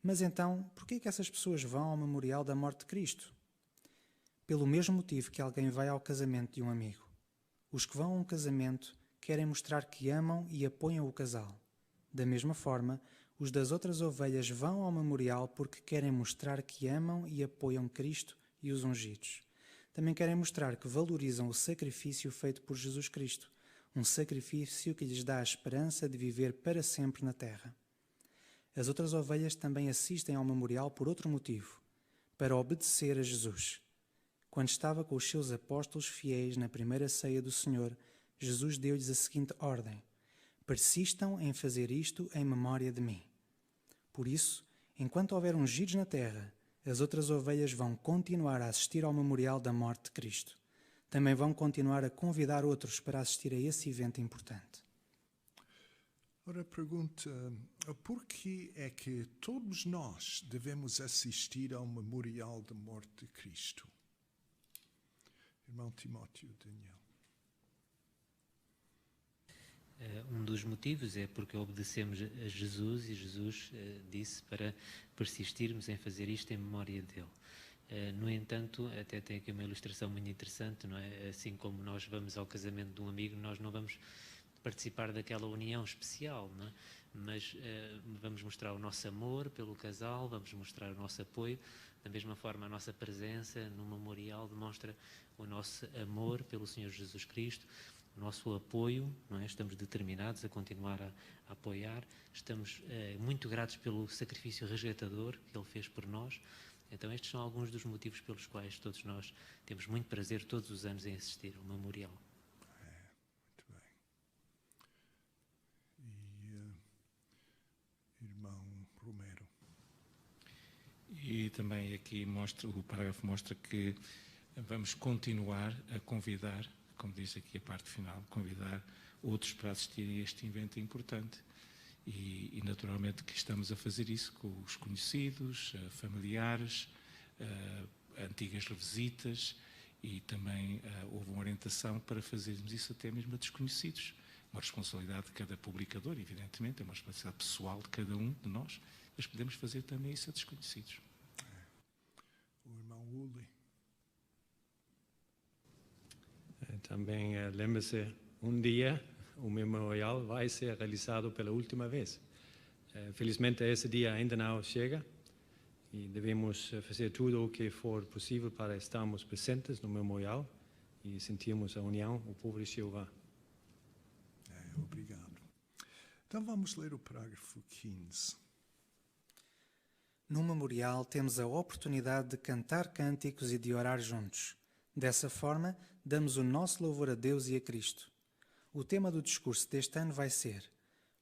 Mas então, por que é que essas pessoas vão ao memorial da morte de Cristo? Pelo mesmo motivo que alguém vai ao casamento de um amigo. Os que vão a um casamento querem mostrar que amam e apoiam o casal. Da mesma forma, os das outras ovelhas vão ao memorial porque querem mostrar que amam e apoiam Cristo e os ungidos. Também querem mostrar que valorizam o sacrifício feito por Jesus Cristo, um sacrifício que lhes dá a esperança de viver para sempre na terra. As outras ovelhas também assistem ao memorial por outro motivo, para obedecer a Jesus. Quando estava com os seus apóstolos fiéis na primeira ceia do Senhor, Jesus deu-lhes a seguinte ordem: persistam em fazer isto em memória de mim. Por isso, enquanto houver ungidos na terra, as outras ovelhas vão continuar a assistir ao memorial da morte de Cristo. Também vão continuar a convidar outros para assistir a esse evento importante. Ora, pergunta, por que é que todos nós devemos assistir ao memorial da morte de Cristo? Irmão Timóteo, Daniel. Um dos motivos é porque obedecemos a Jesus e Jesus disse para persistirmos em fazer isto em memória dele. No entanto, até tem aqui uma ilustração muito interessante, não é? Assim como nós vamos ao casamento de um amigo, nós não vamos participar daquela união especial, não é? Mas vamos mostrar o nosso amor pelo casal, vamos mostrar o nosso apoio. Da mesma forma, a nossa presença no memorial demonstra o nosso amor pelo Senhor Jesus Cristo, o nosso apoio, não é? Estamos determinados a continuar a apoiar, estamos muito gratos pelo sacrifício resgatador que Ele fez por nós. Então estes são alguns dos motivos pelos quais todos nós temos muito prazer todos os anos em assistir ao memorial. Muito bem. E irmão Romero. E também aqui o parágrafo mostra que vamos continuar a convidar, como diz aqui a parte final, convidar outros para assistir a este evento importante. E naturalmente que estamos a fazer isso com os conhecidos, familiares, antigas revisitas, e também houve uma orientação para fazermos isso até mesmo a desconhecidos. Uma responsabilidade de cada publicador, evidentemente, é uma responsabilidade pessoal de cada um de nós, mas podemos fazer também isso a desconhecidos. O irmão Uli. Também lembre-se, um dia o memorial vai ser realizado pela última vez. Felizmente esse dia ainda não chega e devemos fazer tudo o que for possível para estarmos presentes no memorial e sentirmos a união, o povo de Jeová. Obrigado. Então vamos ler o parágrafo 15. No memorial temos a oportunidade de cantar cânticos e de orar juntos. Dessa forma, damos o nosso louvor a Deus e a Cristo. O tema do discurso deste ano vai ser: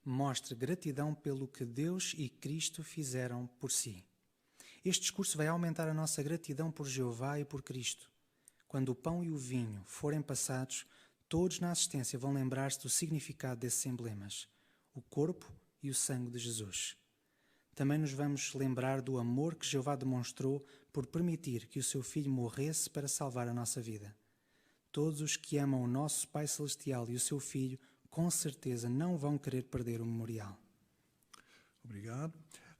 mostre gratidão pelo que Deus e Cristo fizeram por si. Este discurso vai aumentar a nossa gratidão por Jeová e por Cristo. Quando o pão e o vinho forem passados, todos na assistência vão lembrar-se do significado desses emblemas, o corpo e o sangue de Jesus. Também nos vamos lembrar do amor que Jeová demonstrou por permitir que o seu Filho morresse para salvar a nossa vida. Todos os que amam o nosso Pai Celestial e o seu Filho, com certeza não vão querer perder o memorial. Obrigado.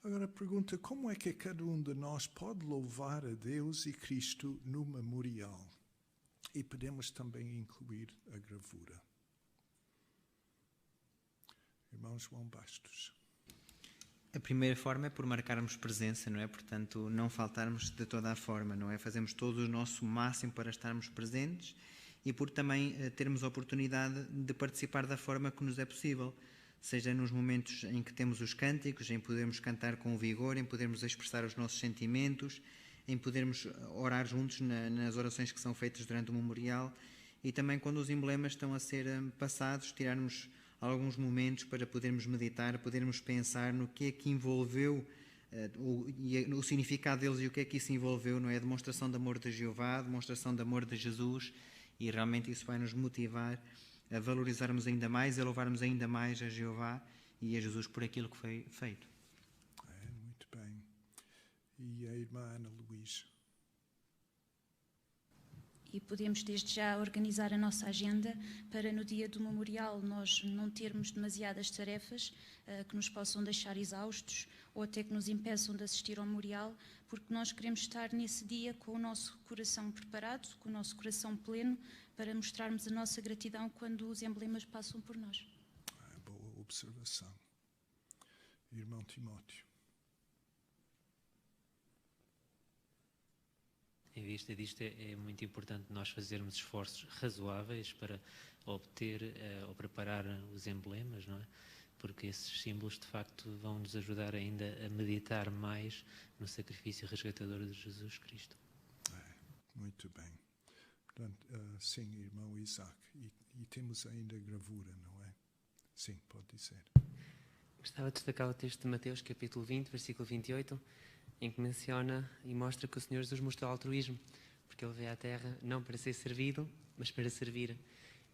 Agora pergunta, como é que cada um de nós pode louvar a Deus e Cristo no memorial? E podemos também incluir a gravura. Irmão João Bastos. A primeira forma é por marcarmos presença, não é? Portanto, não faltarmos de toda a forma, não é? Fazemos todo o nosso máximo para estarmos presentes e por também termos a oportunidade de participar da forma que nos é possível, seja nos momentos em que temos os cânticos, em podermos cantar com vigor, em podermos expressar os nossos sentimentos, em podermos orar juntos nas orações que são feitas durante o memorial e também quando os emblemas estão a ser passados, tirarmos alguns momentos para podermos meditar, podermos pensar no que é que envolveu o significado deles e o que é que isso envolveu, não é? A demonstração de amor de Jeová, a demonstração de amor de Jesus, e realmente isso vai nos motivar a valorizarmos ainda mais, a louvarmos ainda mais a Jeová e a Jesus por aquilo que foi feito. irmã Ana Luísa. E podemos desde já organizar a nossa agenda para no dia do memorial nós não termos demasiadas tarefas que nos possam deixar exaustos ou até que nos impeçam de assistir ao memorial, porque nós queremos estar nesse dia com o nosso coração preparado, com o nosso coração pleno, para mostrarmos a nossa gratidão quando os emblemas passam por nós. Boa observação. Irmão Timóteo. Em vista disto, é muito importante nós fazermos esforços razoáveis para obter ou preparar os emblemas, não é? Porque esses símbolos, de facto, vão nos ajudar ainda a meditar mais no sacrifício resgatador de Jesus Cristo. Muito bem. Portanto, sim, irmão Isaac. E temos ainda gravura, não é? Sim, pode dizer. Gostava de destacar o texto de Mateus, capítulo 20, versículo 28, em que menciona e mostra que o Senhor Jesus mostrou altruísmo, porque Ele veio à Terra não para ser servido, mas para servir.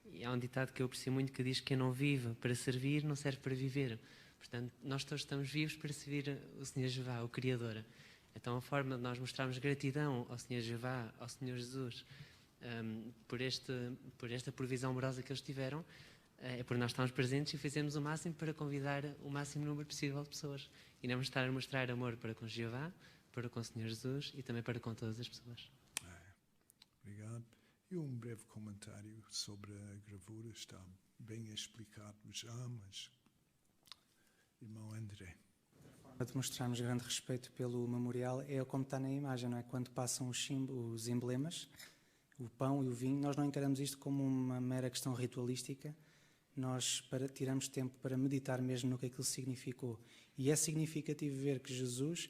E há um ditado que eu aprecio muito que diz que quem não vive para servir não serve para viver. Portanto, nós todos estamos vivos para servir o Senhor Jeová, o Criador. Então a forma de nós mostrarmos gratidão ao Senhor Jeová, ao Senhor Jesus, por esta provisão amorosa que eles tiveram, é por nós estarmos presentes e fazermos o máximo para convidar o máximo número possível de pessoas. E não estar a mostrar amor para com Jeová, para com o Senhor Jesus e também para com todas as pessoas. Obrigado. E um breve comentário sobre a gravura. Está bem explicado já, mas... Irmão André. Para demonstrarmos grande respeito pelo memorial é como está na imagem, não é? Quando passam os emblemas, o pão e o vinho, nós não encaramos isto como uma mera questão ritualística. Nós tiramos tempo para meditar mesmo no que aquilo significou. E é significativo ver que Jesus,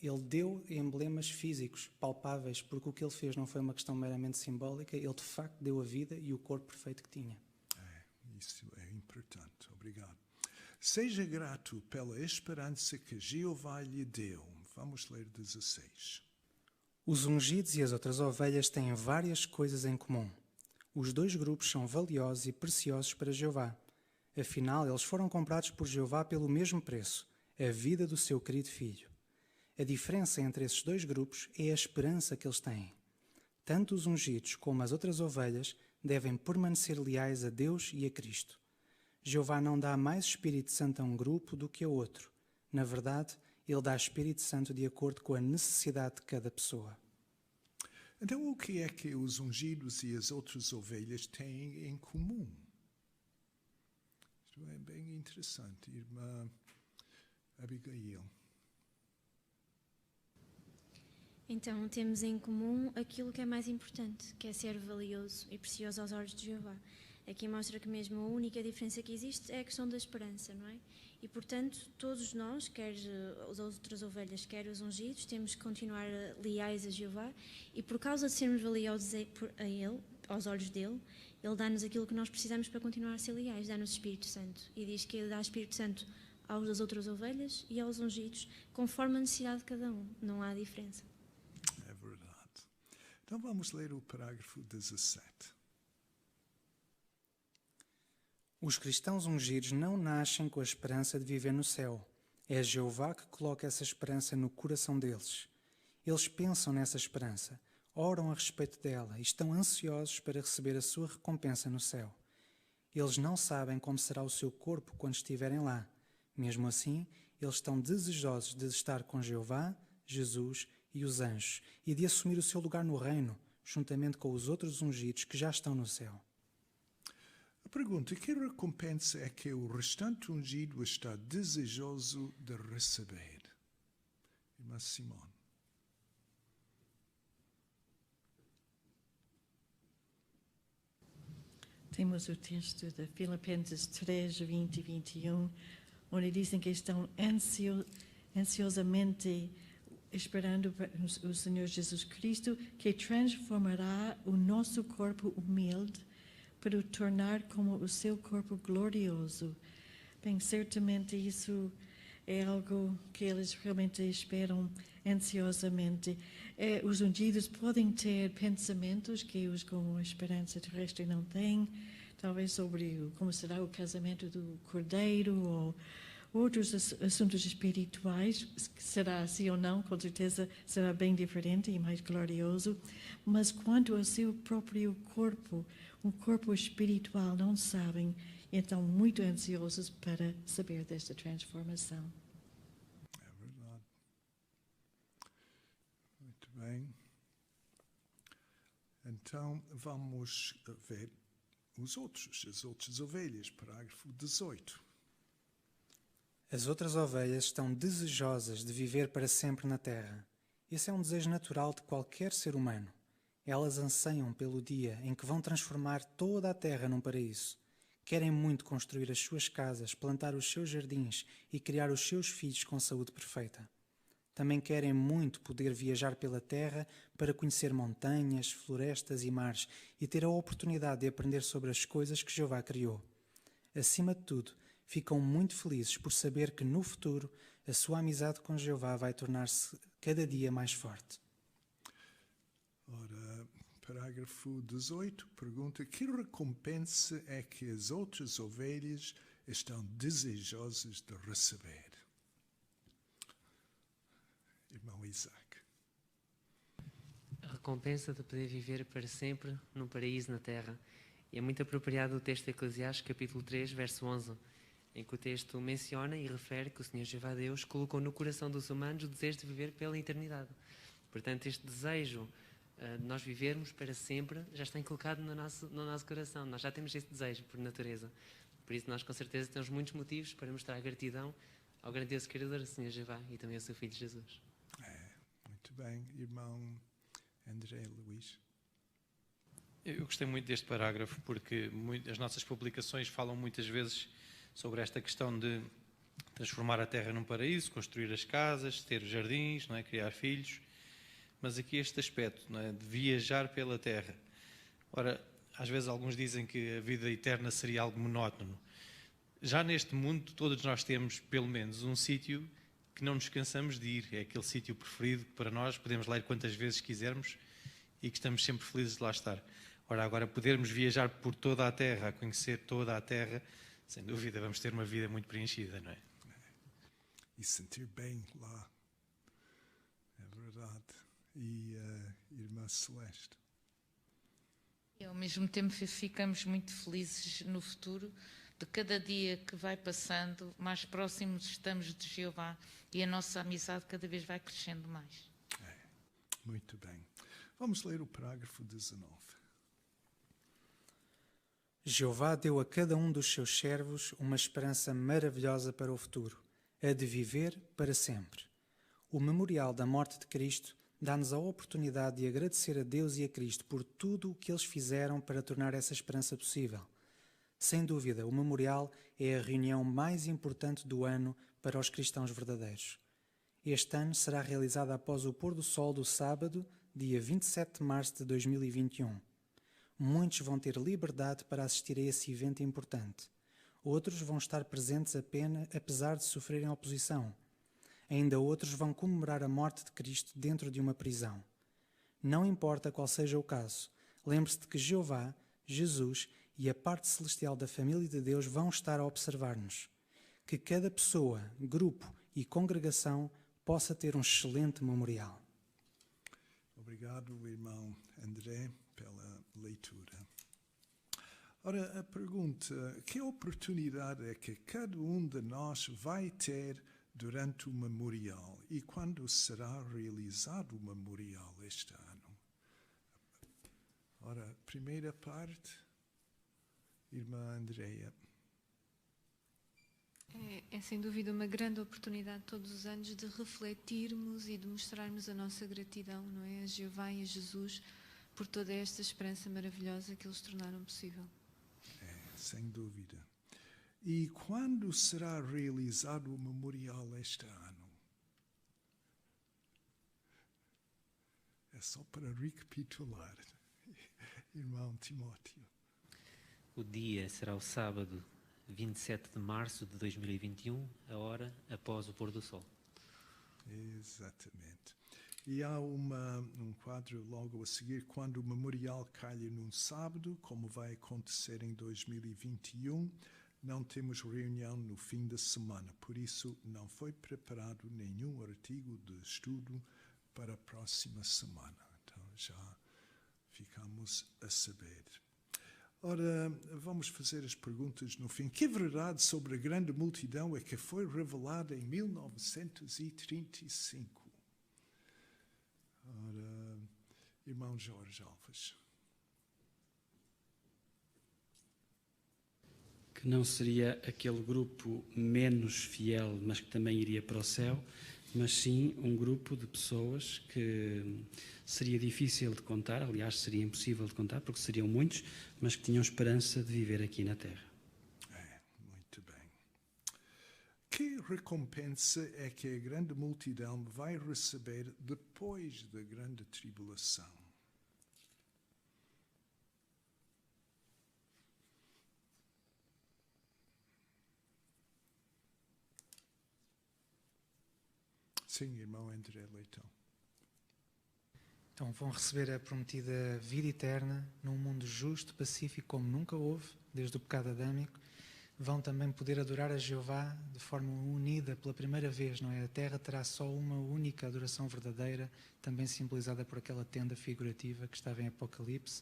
ele deu emblemas físicos, palpáveis, porque o que ele fez não foi uma questão meramente simbólica, ele de facto deu a vida e o corpo perfeito que tinha. Isso é importante. Obrigado. Seja grato pela esperança que Jeová lhe deu. Vamos ler 16. Os ungidos e as outras ovelhas têm várias coisas em comum. Os dois grupos são valiosos e preciosos para Jeová. Afinal, eles foram comprados por Jeová pelo mesmo preço, a vida do seu querido filho. A diferença entre esses dois grupos é a esperança que eles têm. Tanto os ungidos como as outras ovelhas devem permanecer leais a Deus e a Cristo. Jeová não dá mais Espírito Santo a um grupo do que a outro. Na verdade, ele dá Espírito Santo de acordo com a necessidade de cada pessoa. Então, o que é que os ungidos e as outras ovelhas têm em comum? Isto é bem interessante, irmã Abigail. Então, temos em comum aquilo que é mais importante, que é ser valioso e precioso aos olhos de Jeová. Aqui mostra que mesmo a única diferença que existe é a questão da esperança, não é? E, portanto, todos nós, quer as outras ovelhas, quer os ungidos, temos que continuar leais a Jeová e por causa de sermos valiosos a Ele, aos olhos dele, Ele dá-nos aquilo que nós precisamos para continuar a ser leais, dá-nos Espírito Santo. E diz que Ele dá Espírito Santo às outras ovelhas e aos ungidos, conforme a necessidade de cada um. Não há diferença. É verdade. Então vamos ler o parágrafo 17. Os cristãos ungidos não nascem com a esperança de viver no céu. É Jeová que coloca essa esperança no coração deles. Eles pensam nessa esperança, oram a respeito dela e estão ansiosos para receber a sua recompensa no céu. Eles não sabem como será o seu corpo quando estiverem lá. Mesmo assim, eles estão desejosos de estar com Jeová, Jesus e os anjos e de assumir o seu lugar no reino, juntamente com os outros ungidos que já estão no céu. A pergunta: que recompensa é que o restante ungido está desejoso de receber? Irmã Simone. Temos o texto de Filipenses 3, 20 e 21, onde dizem que estão ansiosamente esperando o Senhor Jesus Cristo, que transformará o nosso corpo humilde para o tornar como o seu corpo glorioso. Bem, certamente isso é algo que eles realmente esperam ansiosamente. Os ungidos podem ter pensamentos que os com a esperança terrestre não têm, talvez sobre como será o casamento do Cordeiro, Outros assuntos espirituais, que será assim ou não, com certeza será bem diferente e mais glorioso, mas quanto ao seu próprio corpo, o corpo espiritual, não sabem, então muito ansiosos para saber desta transformação. É verdade. Muito bem. Então, vamos ver as outras ovelhas, parágrafo 18. As outras ovelhas estão desejosas de viver para sempre na terra. Esse é um desejo natural de qualquer ser humano. Elas anseiam pelo dia em que vão transformar toda a terra num paraíso. Querem muito construir as suas casas, plantar os seus jardins e criar os seus filhos com saúde perfeita. Também querem muito poder viajar pela terra para conhecer montanhas, florestas e mares e ter a oportunidade de aprender sobre as coisas que Jeová criou. Acima de tudo, ficam muito felizes por saber que no futuro a sua amizade com Jeová vai tornar-se cada dia mais forte. Ora, parágrafo 18 pergunta: que recompensa é que as outras ovelhas estão desejosas de receber? Irmão Isaac. A recompensa de poder viver para sempre num paraíso na terra. E é muito apropriado o texto de Eclesiastes, capítulo 3, verso 11, em que o texto menciona e refere que o Senhor Jeová Deus colocou no coração dos humanos o desejo de viver pela eternidade. Portanto, este desejo de nós vivermos para sempre já está inculcado no nosso coração. Nós já temos esse desejo por natureza. Por isso nós com certeza temos muitos motivos para mostrar gratidão ao grandioso Criador, o Senhor Jeová, e também ao seu Filho Jesus. Muito bem. Irmão André Luís. Eu gostei muito deste parágrafo porque as nossas publicações falam muitas vezes sobre esta questão de transformar a terra num paraíso, construir as casas, ter jardins, não é? Criar filhos. Mas aqui este aspecto, não é? De viajar pela terra. Ora, às vezes alguns dizem que a vida eterna seria algo monótono. Já neste mundo todos nós temos pelo menos um sítio que não nos cansamos de ir. É aquele sítio preferido que para nós podemos lá ir quantas vezes quisermos e que estamos sempre felizes de lá estar. Ora, agora podermos viajar por toda a terra, a conhecer toda a terra, sem dúvida vamos ter uma vida muito preenchida, não é? E sentir bem lá. É verdade. E irmã Celeste. E ao mesmo tempo ficamos muito felizes no futuro, de cada dia que vai passando, mais próximos estamos de Jeová e a nossa amizade cada vez vai crescendo mais. Muito bem. Vamos ler o parágrafo 19. Jeová deu a cada um dos seus servos uma esperança maravilhosa para o futuro, a de viver para sempre. O memorial da morte de Cristo dá-nos a oportunidade de agradecer a Deus e a Cristo por tudo o que eles fizeram para tornar essa esperança possível. Sem dúvida, o memorial é a reunião mais importante do ano para os cristãos verdadeiros. Este ano será realizado após o pôr do sol do sábado, dia 27 de março de 2021. Muitos vão ter liberdade para assistir a esse evento importante. Outros vão estar presentes apenas, apesar de sofrerem oposição. Ainda outros vão comemorar a morte de Cristo dentro de uma prisão. Não importa qual seja o caso, lembre-se de que Jeová, Jesus e a parte celestial da família de Deus vão estar a observar-nos. Que cada pessoa, grupo e congregação possa ter um excelente memorial. Obrigado, irmão André, pela leitura. Ora, a pergunta: que oportunidade é que cada um de nós vai ter durante o memorial e quando será realizado o memorial este ano? Ora, primeira parte, irmã Andreia. É sem dúvida uma grande oportunidade todos os anos de refletirmos e de mostrarmos a nossa gratidão, não é, a Jeová e a Jesus por toda esta esperança maravilhosa que eles tornaram possível. Sem dúvida. E quando será realizado o memorial este ano? É só para recapitular, irmão Timóteo. O dia será o sábado 27 de março de 2021, a hora após o pôr do sol. Exatamente. E há um quadro logo a seguir, quando o memorial calha num sábado, como vai acontecer em 2021, não temos reunião no fim da semana, por isso não foi preparado nenhum artigo de estudo para a próxima semana. Então já ficamos a saber. Ora, vamos fazer as perguntas no fim. Que verdade sobre a grande multidão é que foi revelada em 1935? Ora, irmão Jorge Alves. Que não seria aquele grupo menos fiel, mas que também iria para o céu, mas sim um grupo de pessoas que seria difícil de contar, aliás, seria impossível de contar, porque seriam muitos, mas que tinham esperança de viver aqui na Terra. Muito bem. Que recompensa é que a grande multidão vai receber depois da grande tribulação? Sim, irmão André Leitão. Então vão receber a prometida vida eterna num mundo justo, pacífico, como nunca houve, desde o pecado adâmico. Vão também poder adorar a Jeová de forma unida pela primeira vez, não é? A terra terá só uma única adoração verdadeira, também simbolizada por aquela tenda figurativa que estava em Apocalipse,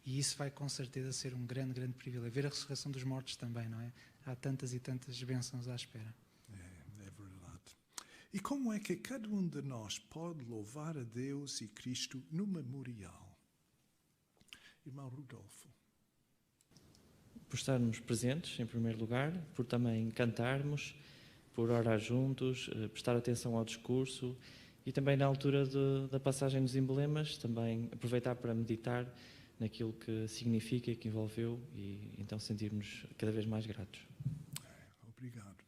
e isso vai com certeza ser um grande, grande privilégio. Ver a ressurreição dos mortos também, não é? Há tantas e tantas bênçãos à espera. É verdade. E como é que cada um de nós pode louvar a Deus e Cristo no memorial? Irmão Rodolfo. Por estarmos presentes, em primeiro lugar, por também cantarmos, por orar juntos, prestar atenção ao discurso e também na altura da passagem dos emblemas, também aproveitar para meditar naquilo que significa e que envolveu e então sentirmos cada vez mais gratos. Obrigado.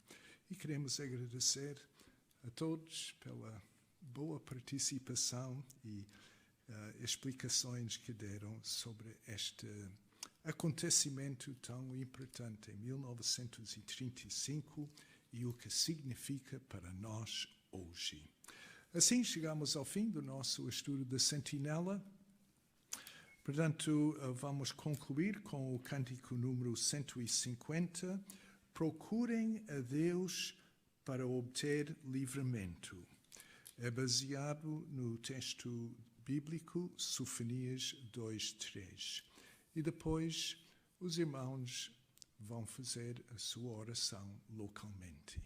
E queremos agradecer a todos pela boa participação e explicações que deram sobre este acontecimento tão importante em 1935 e o que significa para nós hoje. Assim chegamos ao fim do nosso estudo da Sentinela. Portanto, vamos concluir com o cântico número 150. Procurem a Deus para obter livramento. É baseado no texto bíblico Sofonias 2:3. E depois os irmãos vão fazer a sua oração localmente.